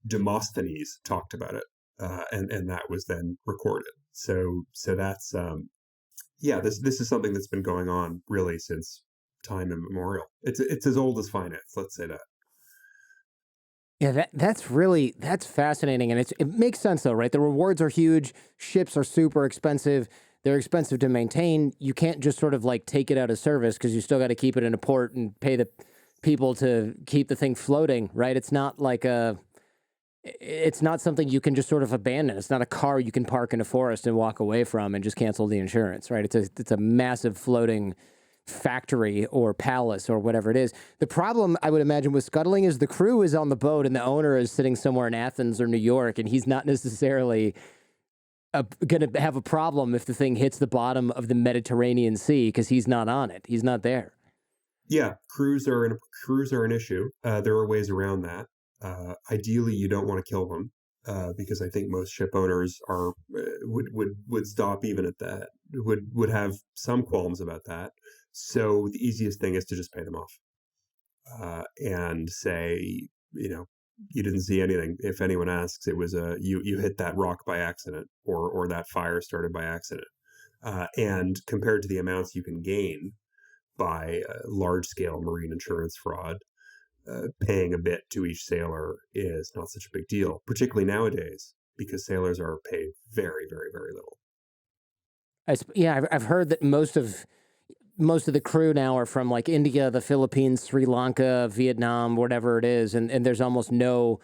Demosthenes talked about it, and that was then recorded. So that's yeah, this is something that's been going on really since time immemorial. It's as old as finance. Let's say that. Yeah, that's fascinating, and it makes sense though, right? The rewards are huge. Ships are super expensive. They're expensive to maintain. You can't just sort of like take it out of service because you still got to keep it in a port and pay the people to keep the thing floating, right? It's not something you can just sort of abandon. It's not a car you can park in a forest and walk away from and just cancel the insurance, right? It's a massive floating factory or palace or whatever it is. The problem I would imagine with scuttling is the crew is on the boat and the owner is sitting somewhere in Athens or New York, and he's not necessarily going to have a problem if the thing hits the bottom of the Mediterranean Sea because he's not on it. He's not there. Yeah, crews are an issue. There are ways around that. Ideally, you don't want to kill them because I think most ship owners are would stop even at that. Would have some qualms about that. So the easiest thing is to just pay them off and say, you didn't see anything. If anyone asks, it was you hit that rock by accident, or that fire started by accident. And compared to the amounts you can gain by large scale marine insurance fraud, paying a bit to each sailor is not such a big deal, particularly nowadays, because sailors are paid very, very, very little. Yeah, I've heard that most of the crew now are from like India, the Philippines, Sri Lanka, Vietnam, whatever it is, and there's almost no.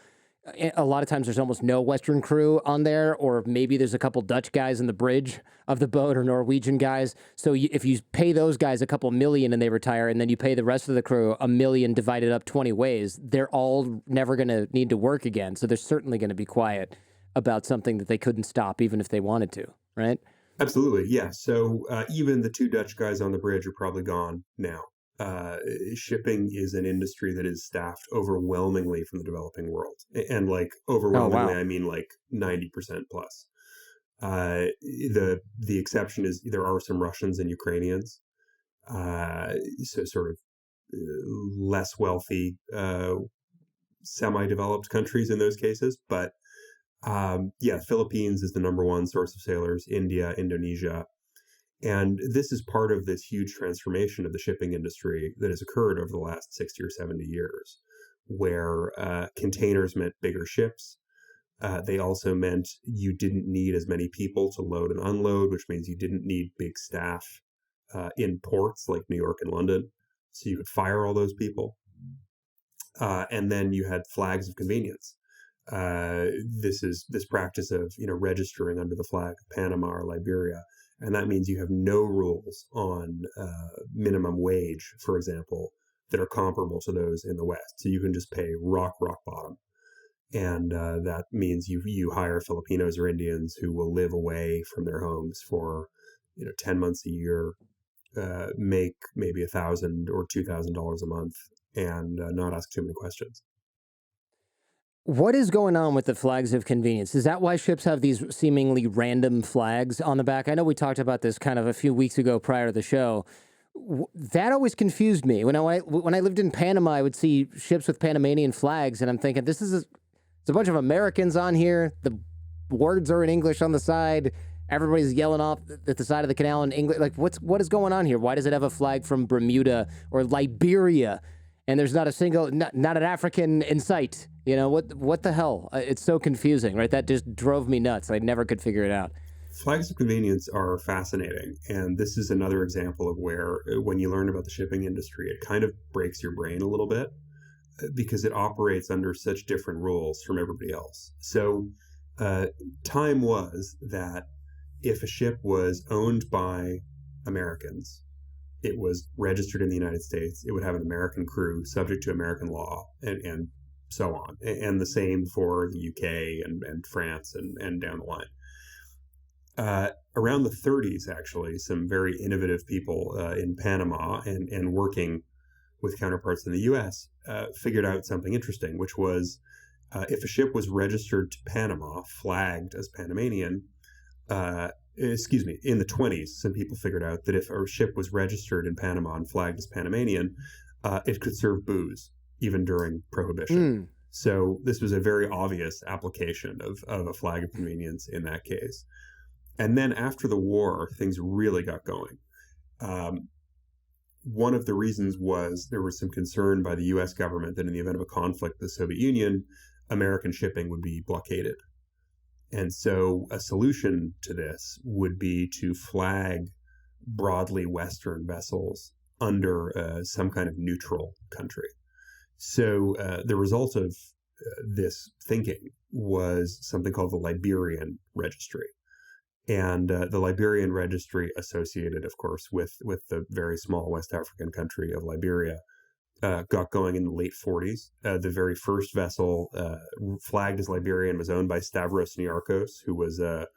A lot of times there's almost no Western crew on there, or maybe there's a couple Dutch guys in the bridge of the boat or Norwegian guys. So if you pay those guys a couple million and they retire, and then you pay the rest of the crew a million divided up 20 ways, they're all never going to need to work again. So they're certainly going to be quiet about something that they couldn't stop even if they wanted to, right? Absolutely, yeah. So even the two Dutch guys on the bridge are probably gone now. Shipping is an industry that is staffed overwhelmingly from the developing world, and like Oh, overwhelmingly, wow. I mean like 90% plus. The exception is there are some Russians and Ukrainians, so sort of less wealthy, semi-developed countries in those cases. But yeah, Philippines is the number one source of sailors. India, Indonesia, and this is part of this huge transformation of the shipping industry that has occurred over the last 60 or 70 years, where containers meant bigger ships. They also meant you didn't need as many people to load and unload, which means you didn't need big staff in ports like New York and London. So you could fire all those people. And then you had flags of convenience. This practice of registering under the flag of Panama or Liberia, and that means you have no rules on minimum wage, for example, that are comparable to those in the West. So you can just pay rock bottom, and that means you hire Filipinos or Indians who will live away from their homes for 10 months a year, make maybe $1,000 or $2,000 a month, and not ask too many questions. What is going on with the flags of convenience? Is that why ships have these seemingly random flags on the back? I know we talked about this kind of a few weeks ago prior to the show. That always confused me. When I lived in Panama, I would see ships with Panamanian flags, and I'm thinking, it's a bunch of Americans on here. The words are in English on the side. Everybody's yelling off at the side of the canal in English. Like, what is going on here? Why does it have a flag from Bermuda or Liberia? And there's not a single, not an African in sight. What the hell? It's so confusing, right? That just drove me nuts. I never could figure it out. Flags of convenience are fascinating, and this is another example of where, when you learn about the shipping industry, it kind of breaks your brain a little bit because it operates under such different rules from everybody else. So, time was that if a ship was owned by Americans, it was registered in the United States, it would have an American crew subject to American law, and so on. And the same for the UK and France and down the line. Around the 30s, actually, some very innovative people in Panama and working with counterparts in the U.S. Figured out something interesting, which was if a ship was registered to Panama, flagged as Panamanian, in the 20s, some people figured out that if a ship was registered in Panama and flagged as Panamanian, it could serve booze even during Prohibition. So this was a very obvious application of a flag of convenience in that case. And then after the war, things really got going. One of the reasons was there was some concern by the U.S. government that in the event of a conflict with the Soviet Union, American shipping would be blockaded. And so a solution to this would be to flag broadly Western vessels under some kind of neutral country. So the result of this thinking was something called the Liberian Registry. And the Liberian Registry, associated, of course, with the very small West African country of Liberia, got going in the late 40s. The very first vessel flagged as Liberian was owned by Stavros Niarchos, who was a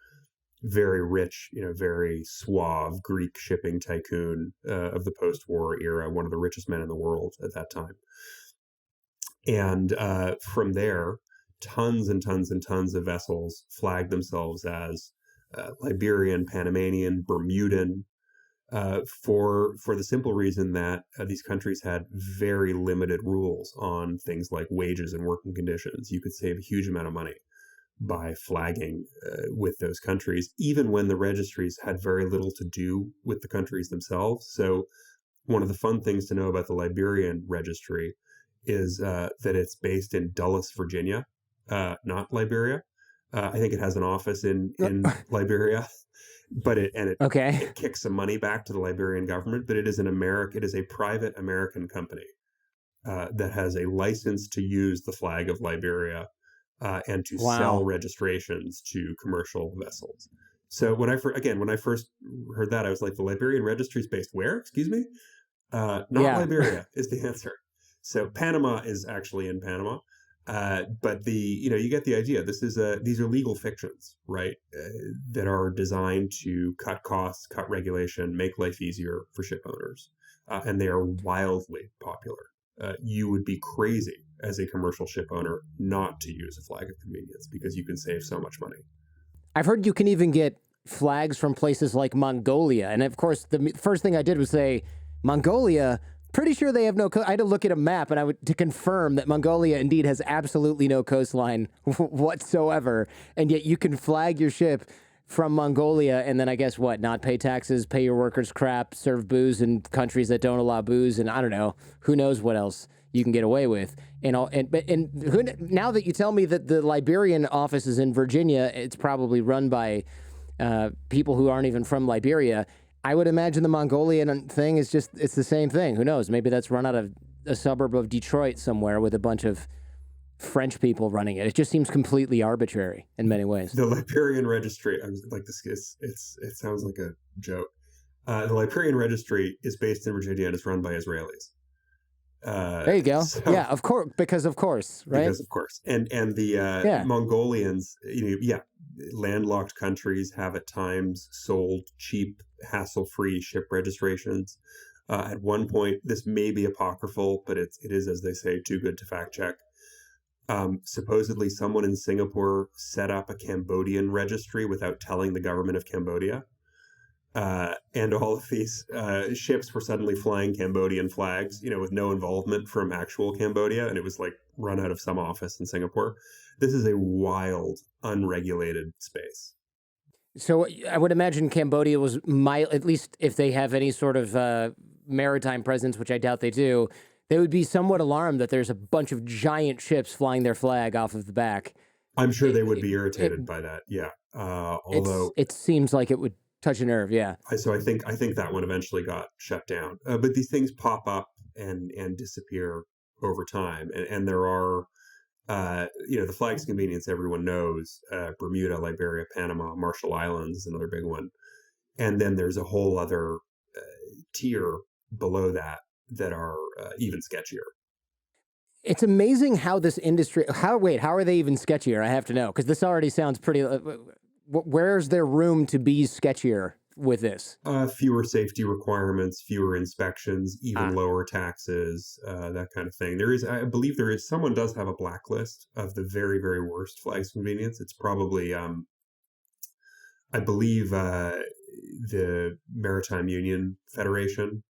very rich, very suave Greek shipping tycoon of the post-war era, one of the richest men in the world at that time. And from there, tons and tons and tons of vessels flagged themselves as Liberian, Panamanian, Bermudan, for the simple reason that these countries had very limited rules on things like wages and working conditions. You could save a huge amount of money by flagging with those countries, even when the registries had very little to do with the countries themselves. So one of the fun things to know about the Liberian Registry is that it's based in Dulles, Virginia, not Liberia. I think it has an office in Liberia, but it kicks some money back to the Liberian government. But it is a private American company that has a license to use the flag of Liberia and to sell registrations to commercial vessels. So when I first heard that, I was like, the Liberian Registry is based where? Excuse me, not Liberia is the answer. So Panama is actually in Panama. But you get the idea. These are legal fictions, right? That are designed to cut costs, cut regulation, make life easier for ship owners. And they are wildly popular. You would be crazy as a commercial ship owner not to use a flag of convenience because you can save so much money. I've heard you can even get flags from places like Mongolia. And of course, the first thing I did was say, Mongolia? Pretty sure they have no I had to look at a map to confirm that Mongolia indeed has absolutely no coastline whatsoever. And yet you can flag your ship from Mongolia and then I guess not pay taxes, pay your workers crap, serve booze in countries that don't allow booze. And I don't know, who knows what else you can get away with. Now that you tell me that the Liberian office is in Virginia, it's probably run by people who aren't even from Liberia. I would imagine the Mongolian thing is it's the same thing. Who knows? Maybe that's run out of a suburb of Detroit somewhere with a bunch of French people running it. It just seems completely arbitrary in many ways. The Liberian Registry, I was like, it sounds like a joke. The Liberian Registry is based in Virginia and is run by Israelis. There you go. Yeah, of course, right? Because of course. And the Mongolians, landlocked countries have at times sold cheap, hassle-free ship registrations. At one point, this may be apocryphal, but it is, as they say, too good to fact check. Supposedly, someone in Singapore set up a Cambodian registry without telling the government of Cambodia. And all of these ships were suddenly flying Cambodian flags, with no involvement from actual Cambodia. And it was like run out of some office in Singapore. This is a wild, unregulated space. So I would imagine Cambodia was at least if they have any sort of maritime presence, which I doubt they do, they would be somewhat alarmed that there's a bunch of giant ships flying their flag off of the back. I'm sure they would be irritated by that. Yeah. Although it seems like it would touch a nerve. Yeah. So I think that one eventually got shut down. But these things pop up and disappear over time. And there are, the flags convenience everyone knows, Bermuda, Liberia, Panama, Marshall Islands is another big one. And then there's a whole other tier below that are even sketchier. It's amazing how this industry, how are they even sketchier? I have to know, because this already sounds pretty, Where's there room to be sketchier with this? Fewer safety requirements, fewer inspections, even Ah, lower taxes, that kind of thing. I believe someone does have a blacklist of the very, very worst flags convenience. It's probably, I believe, the Maritime Union Federation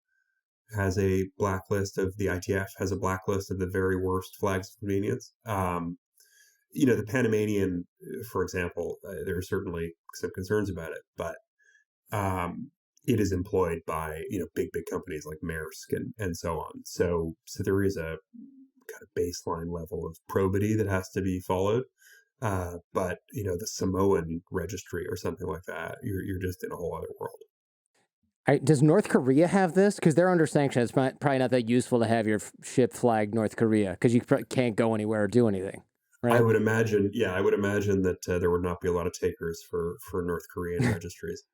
has a blacklist of the ITF has a blacklist of the very worst flags of convenience. The Panamanian, for example, there are certainly some concerns about it, but it is employed by big companies like Maersk and so on. So there is a kind of baseline level of probity that has to be followed. But the Samoan registry or something like that, you're just in a whole other world. does North Korea have this? Because they're under sanctions. It's probably not that useful to have your ship flagged North Korea because you can't go anywhere or do anything, I right? would imagine, yeah, I would imagine that there would not be a lot of takers for North Korean registries.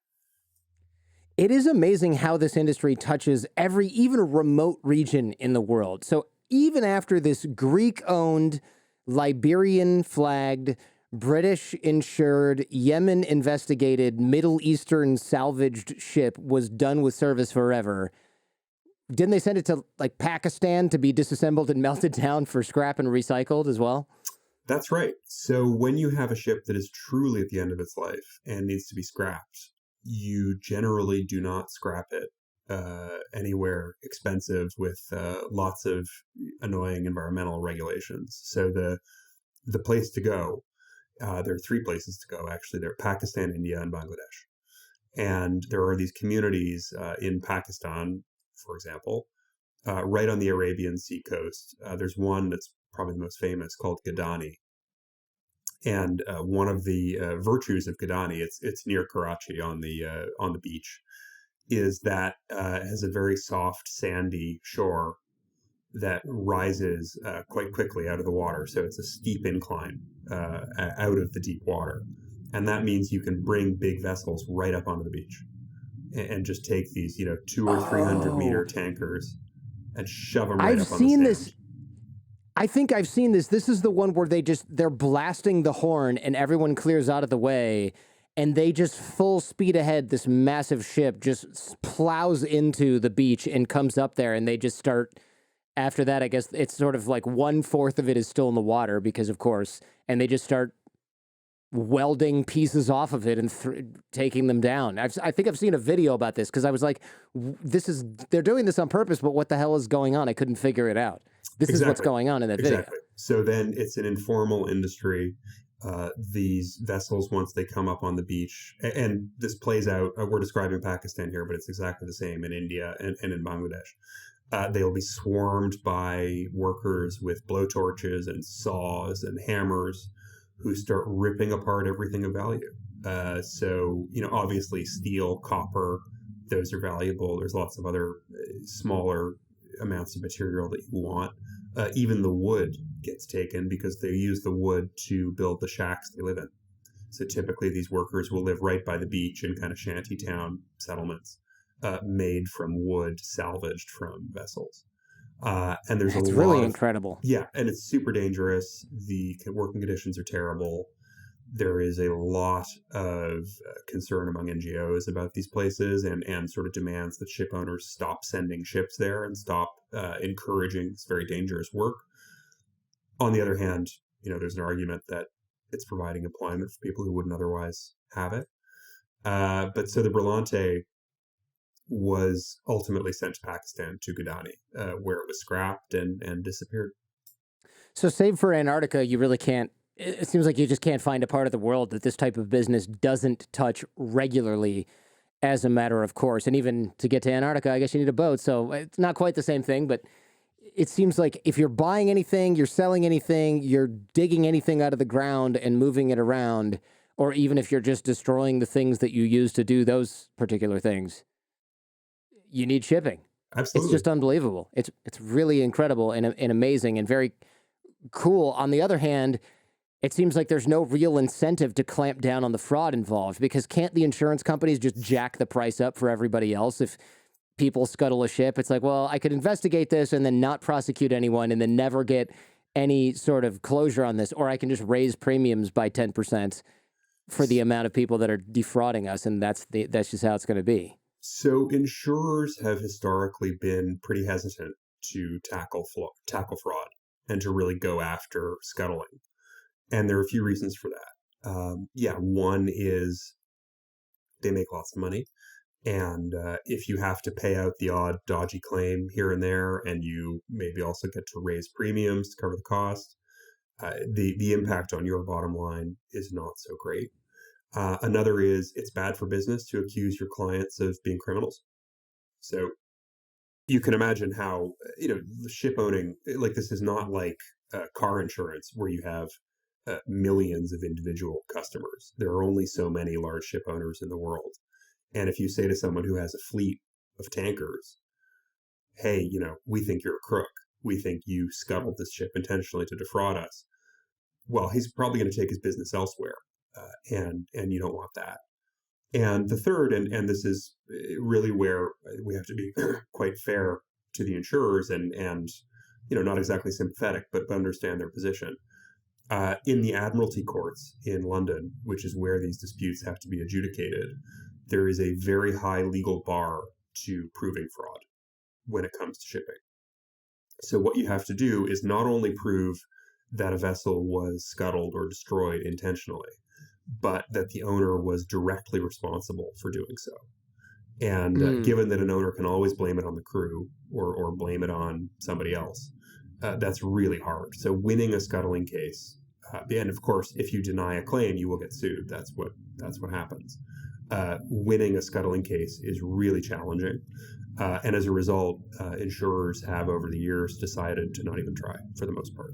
It is amazing how this industry touches even remote region in the world. So even after this Greek-owned, Liberian-flagged, British-insured, Yemen-investigated, Middle Eastern salvaged ship was done with service forever, didn't they send it to like Pakistan to be disassembled and melted down for scrap and recycled as well? That's right. So when you have a ship that is truly at the end of its life and needs to be scrapped, you generally do not scrap it anywhere expensive with lots of annoying environmental regulations. So the place to go, there are three places to go actually. There are Pakistan, India, and Bangladesh. And there are these communities in Pakistan, for example, right on the Arabian Sea coast. There's one that's probably the most famous called Gadani. And one of the virtues of Gadani, it's near Karachi on the beach, is that it has a very soft, sandy shore that rises quite quickly out of the water. So it's a steep incline out of the deep water, and that means you can bring big vessels right up onto the beach and just take these 200 or 300 meter tankers and shove them right I've up on the seen sand. this. I think I've seen this. This is the one where they're blasting the horn and everyone clears out of the way and they just full speed ahead. This massive ship just plows into the beach and comes up there and they just start. After that, I guess it's sort of like 1/4 of it is still in the water because, of course, and they just start welding pieces off of it and taking them down. I think I've seen a video about this because I was like, they're doing this on purpose, but what the hell is going on? I couldn't figure it out. This is what's going on in that video. So then it's an informal industry. These vessels, once they come up on the beach, and this plays out, we're describing Pakistan here, but it's exactly the same in India and in Bangladesh. They'll be swarmed by workers with blowtorches and saws and hammers who start ripping apart everything of value. Obviously steel, copper, those are valuable. There's lots of other smaller amounts of material that you want. Even the wood gets taken because they use the wood to build the shacks they live in. So typically these workers will live right by the beach in kind of shantytown settlements made from wood salvaged from vessels. And there's It's really incredible. Yeah, and it's super dangerous. The working conditions are terrible. There is a lot of concern among NGOs about these places and sort of demands that ship owners stop sending ships there and stop encouraging this very dangerous work. On the other hand, there's an argument that it's providing employment for people who wouldn't otherwise have it. But so the Brillante was ultimately sent to Pakistan, to Gadani, where it was scrapped and disappeared. So save for Antarctica, you really can't. It seems like you just can't find a part of the world that this type of business doesn't touch regularly as a matter of course. And even to get to Antarctica, I guess you need a boat. So it's not quite the same thing, but it seems like if you're buying anything, you're selling anything, you're digging anything out of the ground and moving it around, or even if you're just destroying the things that you use to do those particular things, you need shipping. Absolutely. It's just unbelievable. It's really incredible and amazing and very cool. On the other hand, it seems like there's no real incentive to clamp down on the fraud involved because can't the insurance companies just jack the price up for everybody else if people scuttle a ship? It's like, well, I could investigate this and then not prosecute anyone and then never get any sort of closure on this, or I can just raise premiums by 10%. for the amount of people that are defrauding us, and that's just how it's going to be. So insurers have historically been pretty hesitant to tackle fraud and to really go after scuttling. And there are a few reasons for that. One is they make lots of money. And if you have to pay out the odd dodgy claim here and there, and you maybe also get to raise premiums to cover the cost, the impact on your bottom line is not so great. Another is it's bad for business to accuse your clients of being criminals. So you can imagine how, ship owning, like this is not like car insurance where you have millions of individual customers. There are only so many large ship owners in the world. And if you say to someone who has a fleet of tankers, hey, we think you're a crook. We think you scuttled this ship intentionally to defraud us. Well, he's probably going to take his business elsewhere. And you don't want that. And the third, and this is really where we have to be quite fair to the insurers and not exactly sympathetic, but understand their position. In the Admiralty courts in London, which is where these disputes have to be adjudicated, there is a very high legal bar to proving fraud when it comes to shipping. So what you have to do is not only prove that a vessel was scuttled or destroyed intentionally, but that the owner was directly responsible for doing so. And given that an owner can always blame it on the crew or blame it on somebody else, that's really hard. So winning a scuttling case, and of course, if you deny a claim, you will get sued. That's what happens. Winning a scuttling case is really challenging. And as a result, insurers have over the years decided to not even try for the most part.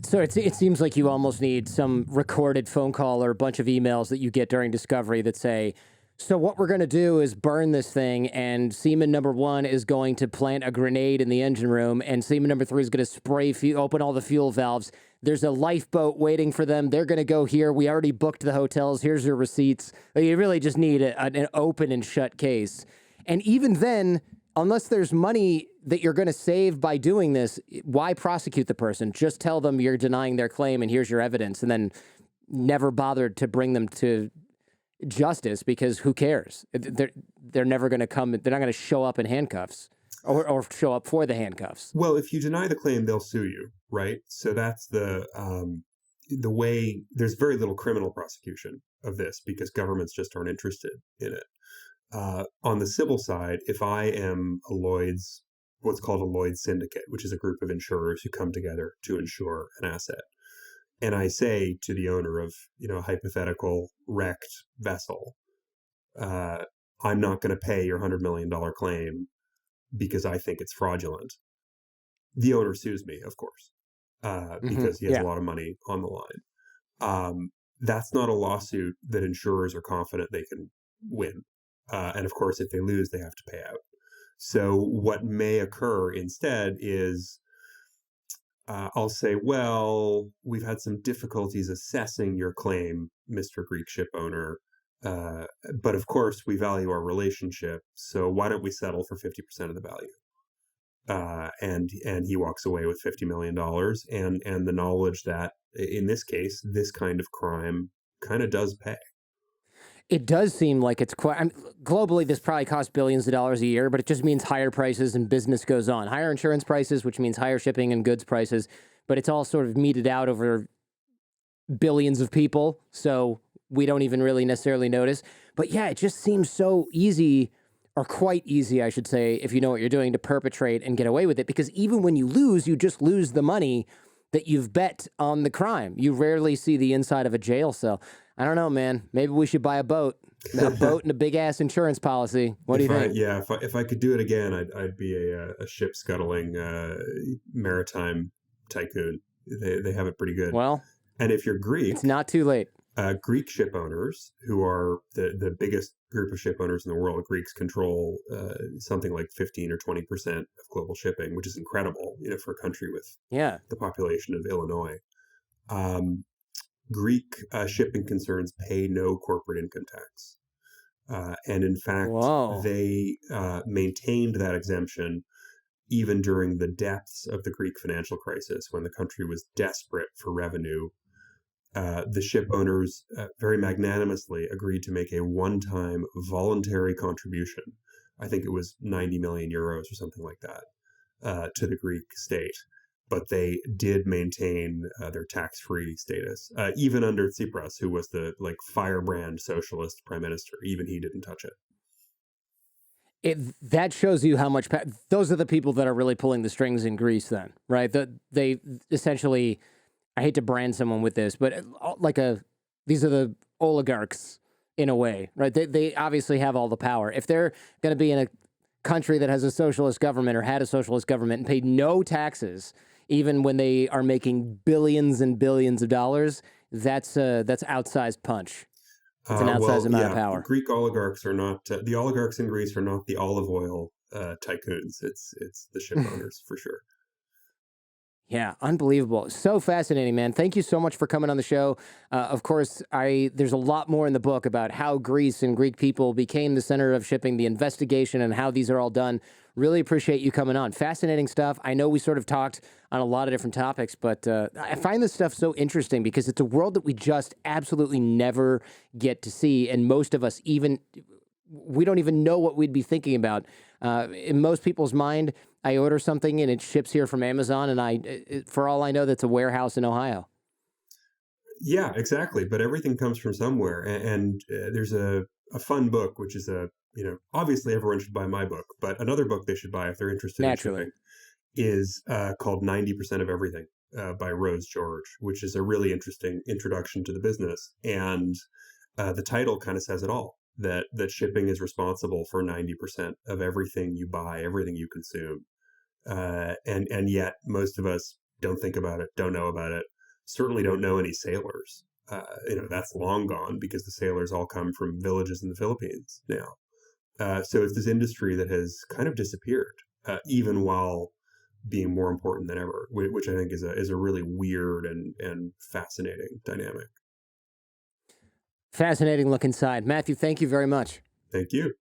So it seems like you almost need some recorded phone call or a bunch of emails that you get during discovery that say, so what we're going to do is burn this thing, and seaman number 1 is going to plant a grenade in the engine room, and seaman number 3 is going to spray open all the fuel valves. There's a lifeboat waiting for them. They're going to go here. We already booked the hotels. Here's your receipts. You really just need an open and shut case. And even then, unless there's money that you're going to save by doing this, why prosecute the person? Just tell them you're denying their claim and here's your evidence, and then never bothered to bring them to justice because who cares? They're never going to come. They're not going to show up in handcuffs or show up for the handcuffs. Well, if you deny the claim, they'll sue you, right? So that's the way. There's very little criminal prosecution of this because governments just aren't interested in it. On the civil side, if I am what's called a Lloyd's syndicate, which is a group of insurers who come together to insure an asset, and I say to the owner of a hypothetical wrecked vessel, I'm not going to pay your $100 million claim because I think it's fraudulent. The owner sues me, of course, because he has a lot of money on the line. That's not a lawsuit that insurers are confident they can win. And of course, if they lose, they have to pay out. So what may occur instead is I'll say, well, we've had some difficulties assessing your claim, Mr. Greek ship owner. But of course, we value our relationship. So why don't we settle for 50% of the value? And he walks away with $50 million and the knowledge that in this case, this kind of crime kind of does pay. It does seem like it's quite... globally, this probably costs billions of dollars a year, but it just means higher prices and business goes on. Higher insurance prices, which means higher shipping and goods prices, but it's all sort of meted out over billions of people, so we don't even really necessarily notice. But yeah, it just seems so easy, or quite easy, I should say, if you know what you're doing, to perpetrate and get away with it, because even when you lose, you just lose the money that you've bet on the crime. You rarely see the inside of a jail cell. I don't know, man. Maybe we should buy a boat and a big ass insurance policy. What do you think? Yeah, if I could do it again, I'd be a ship scuttling maritime tycoon. They have it pretty good. Well, and if you're Greek, it's not too late. Greek ship owners, who are the biggest group of ship owners in the world, Greeks control something like 15 or 20% of global shipping, which is incredible, for a country with the population of Illinois. Greek shipping concerns pay no corporate income tax. And in fact, they maintained that exemption even during the depths of the Greek financial crisis when the country was desperate for revenue. the ship owners very magnanimously agreed to make a one-time voluntary contribution. I think it was 90 million euros or something like that, to the Greek state. But they did maintain their tax-free status, even under Tsipras, who was the firebrand socialist prime minister. Even he didn't touch it. That shows you how much those are the people that are really pulling the strings in Greece then, right? They essentially, I hate to brand someone with this, but these are the oligarchs in a way, right? They obviously have all the power. If they're going to be in a country that has a socialist government or had a socialist government and paid no taxes, even when they are making billions and billions of dollars, that's outsized punch. It's an outsized amount of power. Greek oligarchs are not the oligarchs in Greece are not the olive oil tycoons. It's the ship owners for sure. Yeah, unbelievable. So fascinating, man. Thank you so much for coming on the show. Of course, there's a lot more in the book about how Greece and Greek people became the center of shipping, the investigation, and how these are all done. Really appreciate you coming on. Fascinating stuff. I know we sort of talked on a lot of different topics, but I find this stuff so interesting because it's a world that we just absolutely never get to see. And most of us we don't even know what we'd be thinking about. In most people's mind, I order something and it ships here from Amazon, and for all I know, that's a warehouse in Ohio. Yeah, exactly. But everything comes from somewhere. And there's a fun book, which is obviously everyone should buy my book, but another book they should buy if they're interested in shipping is called 90% of Everything by Rose George, which is a really interesting introduction to the business. And the title kind of says it all, that shipping is responsible for 90% of everything you buy, everything you consume. And yet most of us don't think about it, don't know about it, certainly don't know any sailors. That's long gone because the sailors all come from villages in the Philippines now. So it's this industry that has kind of disappeared, even while being more important than ever, which I think is a really weird and fascinating dynamic. Fascinating look inside. Matthew, thank you very much. Thank you.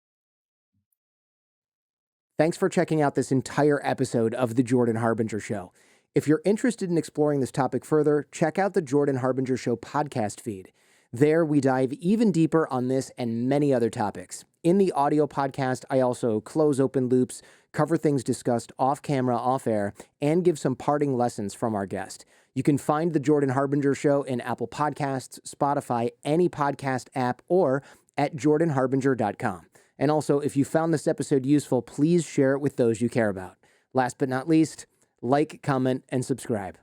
Thanks for checking out this entire episode of The Jordan Harbinger Show. If you're interested in exploring this topic further, check out the Jordan Harbinger Show podcast feed. There, we dive even deeper on this and many other topics. In the audio podcast, I also close open loops, cover things discussed off camera, off air, and give some parting lessons from our guest. You can find The Jordan Harbinger Show in Apple Podcasts, Spotify, any podcast app, or at jordanharbinger.com. And also, if you found this episode useful, please share it with those you care about. Last but not least, like, comment, and subscribe.